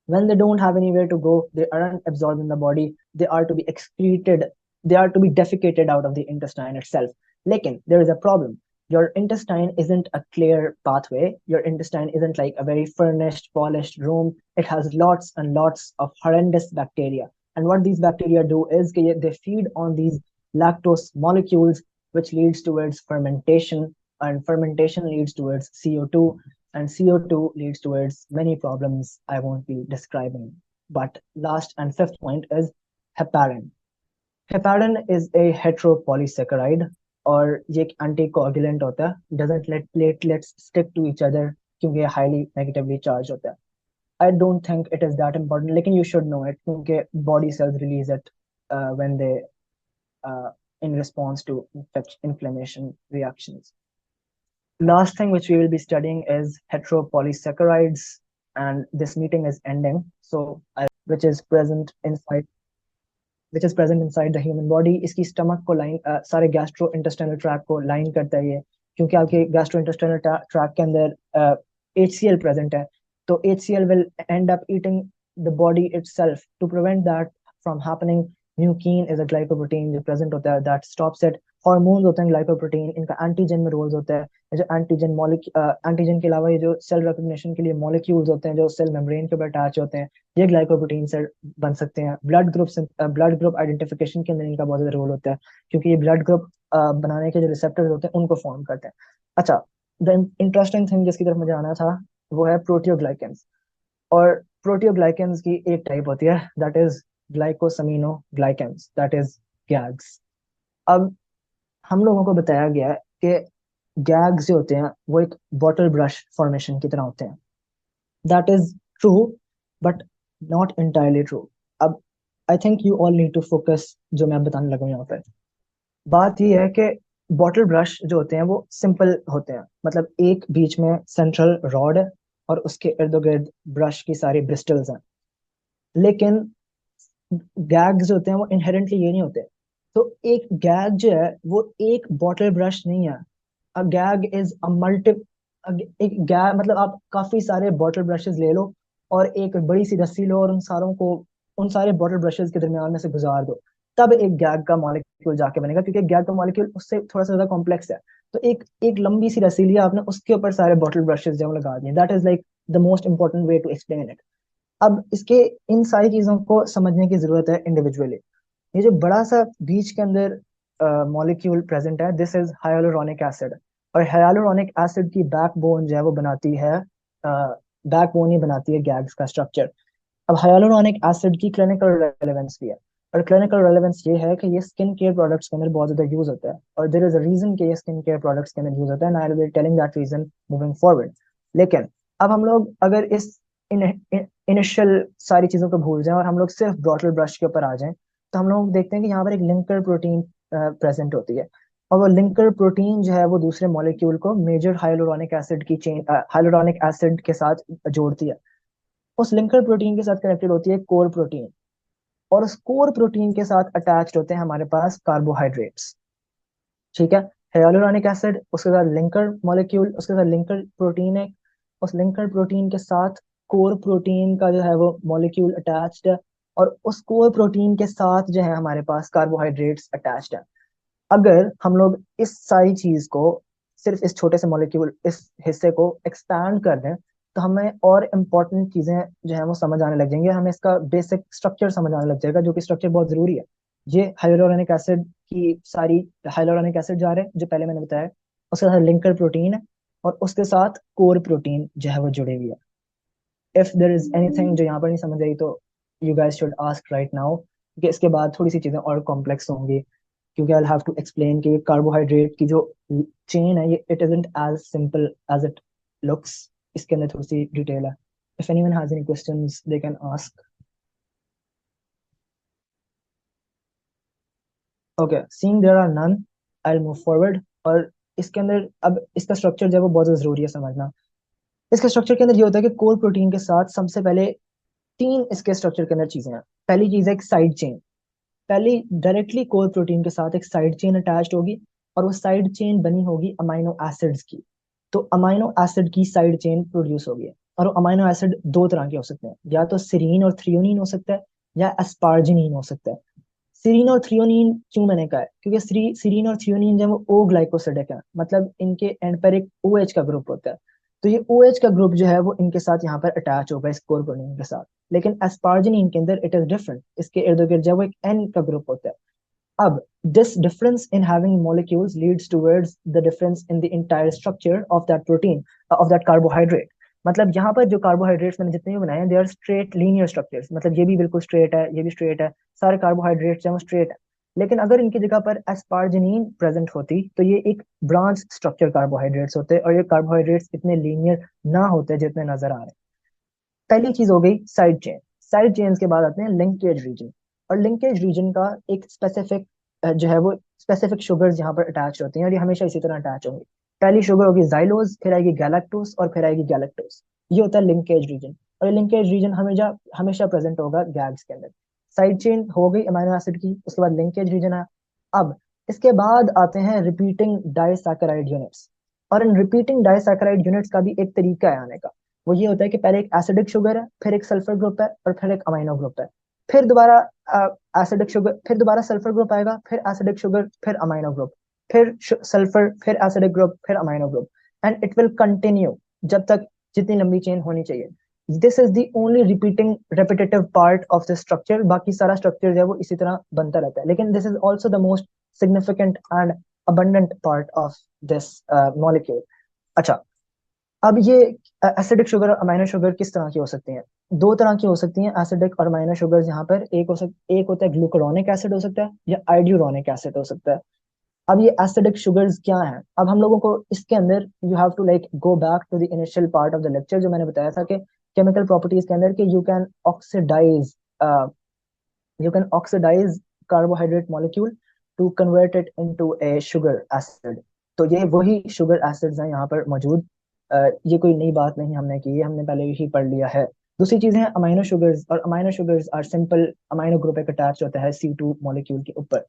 When they don't have anywhere to go, they aren't absorbed in the body. They are to be excreted. They are to be defecated out of the intestine itself. Lekin, there is a problem. Your intestine isn't a clear pathway. Your intestine isn't like a very furnished, polished room. It has lots and lots of horrendous bacteria. And what these bacteria do is they feed on these lactose molecules, which leads towards fermentation. And fermentation leads towards CO2, and CO2 leads towards many problems I won't be describing. But last and fifth point is heparin. Heparin is a heteropolysaccharide, और ये एक anticoagulant होता है, doesn't let platelets stick to each other क्योंकि ये highly negatively charged होता है। I don't think it is that important, लेकिन you should know it क्योंकि body cells release it when they in response to inflammation reactions. Last thing which we will be studying is heteropolysaccharides, and this meeting is ending. So, which is present inside the human body. इसकी stomach को लाइन सारे gastrointestinal tract को लाइन करता है ये, क्योंकि आपके gastrointestinal tract के अंदर HCl present है, तो HCl will end up eating the body itself. To prevent that from happening, mucin is a glycoprotein जो present होता है that stops it. Hormones होते हैं ग्लाइकोप्रोटीन, इनका एंटीजन में रोल्स होता है। ये जो एंटीजन के अलावा ये जो सेल रिकॉग्निशन के लिए मॉलिक्यूल्स होते हैं जो सेल मेम्ब्रेन के ऊपर अटैच होते हैं, ये ग्लाइकोप्रोटीन से बन सकते हैं। ब्लड ग्रुप आइडेंटिफिकेशन के अंदर इनका बहुत ज्यादा रोल होता है, क्योंकि ये ब्लड ग्रुप बनाने के जो रिसेप्टर्स होते हैं उनको फॉर्म करते हैं। अच्छा, द इंटरेस्टिंग थिंग जिसकी तरफ मुझे आना था वो है प्रोटियोग्लाइकेंस। और प्रोटियोग्लाइकेंस की एक टाइप होती है that is glycosaminoglycans, that is GAGs. अब हम लोगों को बताया गया है कि गैग्स जो होते हैं वो एक बॉटल ब्रश फॉर्मेशन की तरह होते हैं, that is true but not entirely true. अब I think you all need to focus जो मैं बताने लगा हूँ यहाँ पे। बात ये है कि बॉटल ब्रश जो होते हैं वो सिंपल होते हैं, मतलब एक बीच में सेंट्रल रॉड है और उसके इर्द गिर्द ब्रश की सारी ब्रिस्टल्स हैं। लेकिन गैग्स होते हैं वो इनहेरेंटली ये नहीं होते। तो एक गैग जो है वो एक बॉटल ब्रश नहीं है। अ गैग इज अ मल्टी, एक गैग मतलब आप काफी सारे बॉटल ब्रशेस ले लो और एक बड़ी सी रस्सी लो और उन सारों को उन सारे बॉटल ब्रशेस के दरमियान में से गुजार दो, तब एक गैग का मॉलिक्यूल जाके बनेगा, क्योंकि गैग का मॉलिक्यूल उससे थोड़ा सा ज्यादा कॉम्प्लेक्स है। तो एक एक लंबी सी रस्सी लिया आपने, उसके ऊपर सारे बॉटल ब्रशेस जो लगा दिए, that is like the most important way to explain it. अब इसके इन सारी चीजों को समझने की जरूरत है इंडिविजुअली। ये जो बड़ा सा बीच के अंदर मॉलिक्यूल प्रेजेंट है, दिस इज हाइलुरोनिक एसिड। और हाइलुरोनिक एसिड की बैकबोन जो है वो बनाती है, बैकबोन ही बनाती है गैग्स का स्ट्रक्चर। अब हाइलुरोनिक एसिड की क्लिनिकल रेलेवेंस भी है। और क्लिनिकल रेलेवेंस ये है कि ये स्किन केयर प्रोडक्ट्स के अंदर बहुत ज्यादा यूज होता है, और देयर इज अ रीजन कि ये स्किन केयर प्रोडक्ट्स के अंदर यूज होता है, and I will be telling that reason moving forward. लेकिन अब हम लोग अगर इस इनिशियल सारी चीजों को भूल जाएं और हम लोग सिर्फ बॉटल ब्रश के ऊपर आ जाएं, तो हम लोग देखते हैं कि यहाँ पर एक लिंकर प्रोटीन प्रेजेंट होती है। और वो लिंकर प्रोटीन जो है वो दूसरे मॉलिक्यूल को मेजर हाइलुरोनिक एसिड की चेन, हाइलुरोनिक एसिड के साथ जोड़ती है। उस लिंकर प्रोटीन के साथ कनेक्टेड होती है कोर प्रोटीन, और उस कोर प्रोटीन के साथ अटैच्ड होते हैं हमारे पास कार्बोहाइड्रेट्स। ठीक है, hyaluronic एसिड, उसके साथ लिंकर मॉलिक्यूल, उसके साथ लिंकर प्रोटीन है, उस लिंकर प्रोटीन के साथ कोर प्रोटीन का जो है वो मॉलिक्यूल अटैच्ड है, और उस कोर प्रोटीन के साथ जो है हमारे पास कार्बोहाइड्रेट्स अटैच्ड है। अगर हम लोग इस सारी चीज को, सिर्फ इस छोटे से मॉलिक्यूल इस हिस्से को एक्सपैंड कर दें, तो हमें और इम्पोर्टेंट चीजें जो है वो समझ आने लग जाएंगे, हमें इसका बेसिक स्ट्रक्चर समझ आने लग जाएगा, जो कि स्ट्रक्चर बहुत जरूरी है। ये हाइलुरोनिक एसिड की सारी, हाइलुरोनिक एसिड जा रहे हैं जो पहले मैंने बताया, उसके साथ लिंकर प्रोटीन है, और उसके साथ कोर प्रोटीन जो है वो जुड़े हुई है। इफ देर इज एनीथिंग जो यहाँ पर नहीं समझ आई, तो you guys should ask right now, क्योंकि इसके बाद थोड़ी सी चीजें और कॉम्प्लेक्स होंगी, क्योंकि आई हैव टू एक्सप्लेन कि कार्बोहाइड्रेट की जो चेन है ये it isn't as simple as it looks. इसके अंदर थोड़ी सी डिटेल है। If anyone has any questions they can ask. Okay, seeing there are none, I will move forward. और इसके अंदर अब इसका स्ट्रक्चर जो है वो बहुत ज़्यादा जरूरी है समझना। इसके स्ट्रक्चर के अंदर ये होता है कि कोर प्रोटीन के साथ सबसे पहले तीन इसके स्ट्रक्चर के अंदर चीजें हैं। पहली चीज है एक साइड चेन। पहली डायरेक्टली कोर प्रोटीन के साथ एक साइड चेन अटैच्ड होगी, और वो साइड चेन बनी होगी अमाइनो एसिड्स की। तो अमाइनो एसिड की साइड चेन प्रोड्यूस होगी। और वो अमाइनो एसिड दो तरह के हो सकते हैं, या तो सीरीन और थ्रियोनीन हो सकता है, या एस्पार्जिनीन हो सकता है। सीरीन और थ्रियोनीन क्यों मैंने कहा है, क्योंकि सीरीन और थ्रियोनीन जो है वो ओ ग्लाइकोसिडिक है, मतलब इनके एंड पर एक ओ एच का ग्रुप होता है। तो ये ओ एच का ग्रुप जो है वो इनके साथ यहाँ पर अटैच होगा इस कोर प्रोटीन के साथ। लेकिन एस्पार्जिनीन के अंदर इट इज डिफरेंट, इसके इर्द गिर्द जो है वो एक एन का ग्रुप होता है। अब this difference in having molecules leads towards the difference in the entire structure of that protein, of that carbohydrate। मतलब यहाँ पर जो कार्बोहाइड्रेट्स मैंने जितने भी बनाए हैं they are straight linear structures, मतलब ये भी बिल्कुल स्ट्रेट है, ये भी स्ट्रेट है, सारे कार्बोहाइड्रेट्स जो स्ट्रेट है। लेकिन अगर इनकी जगह पर एस्पार्जिनीन प्रेजेंट होती तो ये एक ब्रांच स्ट्रक्चर कार्बोहाइड्रेट्स होते, और ये कार्बोहाइड्रेट्स इतने लीनियर ना होते जितने नजर आ रहे हैं। पहली चीज हो गई साइड चेन। साइड चेन के बाद आते हैं लिंकेज रीजन। और लिंकेज रीजन का एक स्पेसिफिक जो है वो स्पेसिफिक शुगर्स यहाँ पर अटैच होती हैं, और ये हमेशा इसी तरह अटैच होंगी। पहली शुगर होगी जाइलोज, फिर आएगी गैलेक्टोस, और फिर आएगी गैलेक्टोस। ये होता है लिंकेज रीजन। और ये लिंकेज रीजन हमेशा हमेशा प्रेजेंट होगा गैग्स के अंदर। साइड चेन हो गई अमीनो एसिड की, उसके बाद लिंकेज रीजन है। अब इसके बाद आते हैं रिपीटिंग डाइसैकेराइड यूनिट्स। और इन रिपीटिंग डाइसैकेराइड यूनिट्स का भी एक तरीका है आने का। वो ये होता है कि पहले एक एसिडिक शुगर है, फिर एक सल्फर ग्रुप है, और फिर एक अमीनो ग्रुप है। फिर दोबारा एसिडिक शुगर, फिर दोबारा सल्फर ग्रुप आएगा, फिर एसिडिक शुगर, फिर अमीनो ग्रुप, फिर सल्फर, फिर एसिडिक ग्रुप, फिर amino group. And it will continue जब तक जितनी लंबी चेन होनी चाहिए। This is the only repeating repetitive part of the structure. बाकी सारा स्ट्रक्चर जो है वो इसी तरह बनता रहता है, लेकिन this is also the most significant and abundant part of this molecule। अच्छा, अब ये एसिडिक शुगर और अमीनो शुगर किस तरह की हो सकती हैं? दो तरह की हो सकती हैं एसिडिक और अमीनो शुगर। यहाँ पर एक होता है ग्लूकुरोनिक एसिड हो सकता है, या आइड्यूरोनिक एसिड हो सकता है। अब ये एसिडिक शुगर्स क्या हैं? अब हम लोगों को इसके अंदर you have to like go back to the initial part of the lecture, जो मैंने बताया था कि केमिकल प्रॉपर्टीज के अंदर कि you can oxidise You can oxidize carbohydrate molecule to convert it into a sugar acid. तो ये वही शुगर एसिड्स हैं यहाँ पर मौजूद। ये कोई नई बात नहीं हमने की, ये हमने पहले ही पढ़ लिया है। दूसरी चीज है अमाइनो शुगर्स, और amino sugars are simple amino group एक अटैच होता है C2 मॉलिक्यूल के ऊपर।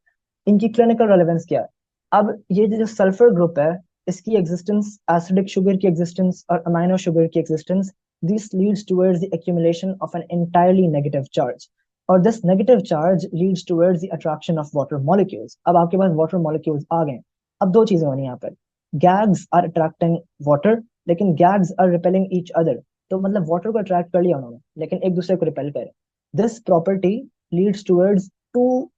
इनकी क्लिनिकल रेलेवेंस क्या है? अब ये जो सल्फर ग्रुप है, इसकी एग्जिस्टेंस, एसिडिक शुगर की एग्जिस्टेंस और अमाइनो शुगर की existence, this leads towards the accumulation of an entirely negative charge, और this negative charge leads towards the attraction of water molecules. अब आपके पास वाटर मॉलिक्यूल्स आ गए। अब दो चीजें होनी यहाँ पर, गैग्स आर अट्रैक्टिंग वाटर, लेकिन GAGs are repelling each other. तो मतलब वाटर को अट्रैक्ट कर लिया उन्होंने, लेकिन एक दूसरे को रिपेल करे। This property leads towards to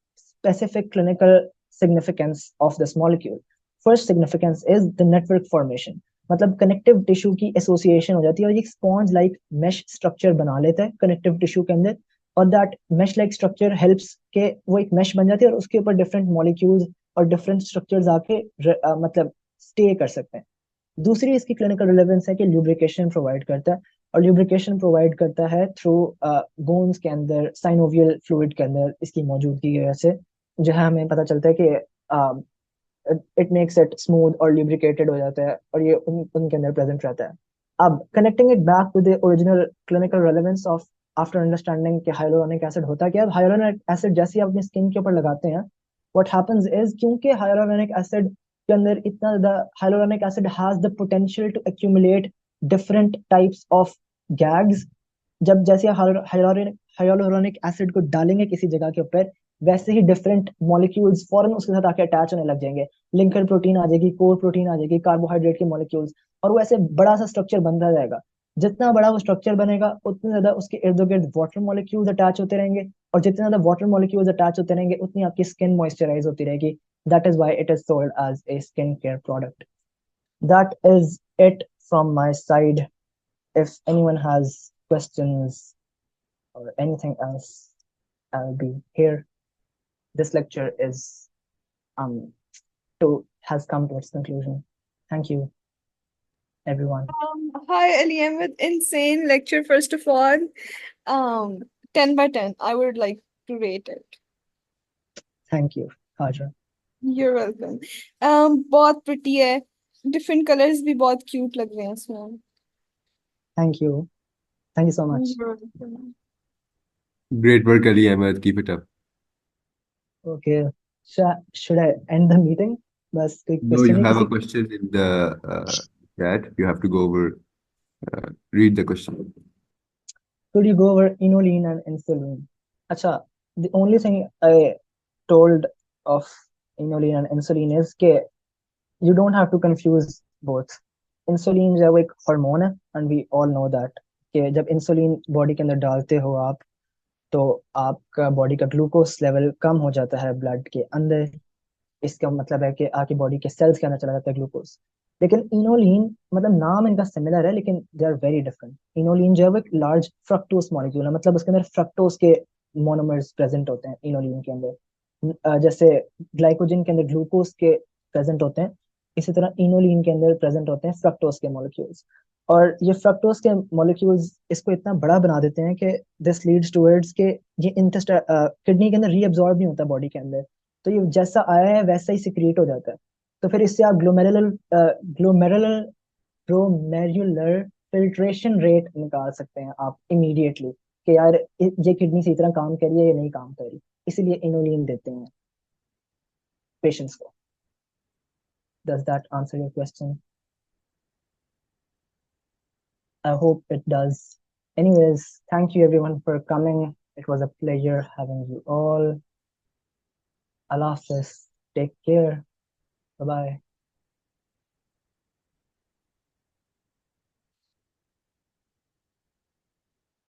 specific clinical significance of this molecule. First significance is the network formation, मतलब कनेक्टिव टिश्यू की एसोसिएशन हो जाती है, और ये स्पॉन्ज लाइक मेश स्ट्रक्चर बना लेता है कनेक्टिव टिश्यू के अंदर, और that mesh like structure helps के वो एक मेश बन जाती है, और उसके ऊपर डिफरेंट मॉलिक्यूल्स और डिफरेंट स्ट्रक्चर्स आके मतलब स्टे कर सकते हैं। दूसरी इसकी क्लिनिकल रिलेवेंस है कि ल्यूब्रिकेशन प्रोवाइड करता है, और ल्यूब्रिकेशन प्रोवाइड करता है थ्रू बोन्स के अंदर, साइनोवियल फ्लूइड के अंदर इसकी मौजूदगी की वजह से, जो है हमें पता चलता है कि इट मेक्स इट स्मूथ और ल्यूब्रिकेटेड हो जाता है, और ये उनके अंदर प्रेजेंट रहता है। अब connecting it back to the original clinical relevance of, after understanding कि हाइलोरोनिक एसिड होता क्या है। हाइलोरोनिक एसिड जैसे ही आप अपनी स्किन के ऊपर लगाते हैं, व्हाट हैपेंस इज, क्योंकि हाइलोरोनिक एसिड के अंदर इतना ज्यादा, hyaluronic acid has the potential to accumulate different types of GAGs. जब जैसे हाइलोरोनिक एसिड को डालेंगे किसी जगह के ऊपर, वैसे ही डिफरेंट मॉलिक्यूल्स फौरन उसके साथ आके अटैच होने लग जाएंगे। लिंकर प्रोटीन आ जाएगी, कोर प्रोटीन आ जाएगी, कार्बोहाइड्रेट के मॉलिक्यूल्स, और वो ऐसे बड़ा सा स्ट्रक्चर बनता जाएगा। जितना बड़ा वो स्ट्रक्चर बनेगा, उतने ज्यादा उसके इर्द गिर्द वाटर मॉलिक्यूल्स अटैच होते रहेंगे, और जितने ज्यादा वाटर मॉलिक्यूल्स अटैच होते रहेंगे, उतनी आपकी स्किन मॉइस्चराइज होती रहेगी। That is why it is sold as a skin care product. That is it from my side. If anyone has questions or anything else, I'll be here. This lecture is um to has come to its conclusion. Thank you, everyone. Hi, Ali Ahmed. Insane lecture, first of all. Um, 10 by 10. I would like to rate it. Thank you, Haja. You're welcome. बहुत pretty है. Different colors भी बहुत cute लग रहे हैं इसमें. Thank you. Thank you so much. You're welcome. Great work, Ali Ahmed. Keep it up. Okay. Should I end the meeting? बस कोई No, question you है have a किसी? question in the chat. You have to go over, read the question. Could you go over inulin and insulin? Acha, the only thing I told of inulin and insulin is कि you don't have to confuse both. Insulin जो है वो एक हार्मोन है, and we all know that कि जब इंसुलिन बॉडी के अंदर डालते हो आप, तो आपका बॉडी का ग्लूकोज लेवल कम हो जाता है ब्लड के अंदर। इसका मतलब है कि आपकी बॉडी के सेल्स के अंदर चला जाता है ग्लूकोज। लेकिन इनोलिन, मतलब नाम इनका सिमिलर है, लेकिन they are very different. Inulin जो है वो एक लार्ज फ्रक्टोज मॉलिक्यूल है, मतलब उसके अंदर फ्रक्टोज के मोनोमर्स प्रेजेंट होते हैं इनोलिन के अंदर। जैसे ग्लाइकोजन के अंदर ग्लूकोज के प्रेजेंट होते हैं, इसी तरह इनोलिन के अंदर प्रेजेंट होते हैं फ्रक्टोज के मॉलिक्यूल्स। और ये फ्रक्टोज के मॉलिक्यूल्स इसको इतना बड़ा बना देते हैं कि दिस लीड्स टुवर्ड्स के ये किडनी के अंदर रीअब्सॉर्ब नहीं होता बॉडी के अंदर, तो ये जैसा आया है वैसा ही सिक्रिएट हो जाता है। तो फिर इससे आप ग्लोमेरुलर ग्लोमेरुलर फिल्ट्रेशन रेट निकाल सकते हैं आप इमीडिएटली, कि यार ये किडनी सही तरह काम कर रही है या नहीं काम कर रही। इसीलिए इनोलिन देते हैं पेशेंट्स को। Does that answer your question? I hope it does. Anyways, thank you everyone for coming. It was a pleasure having you all. Allah Hafiz. Take care. Bye bye.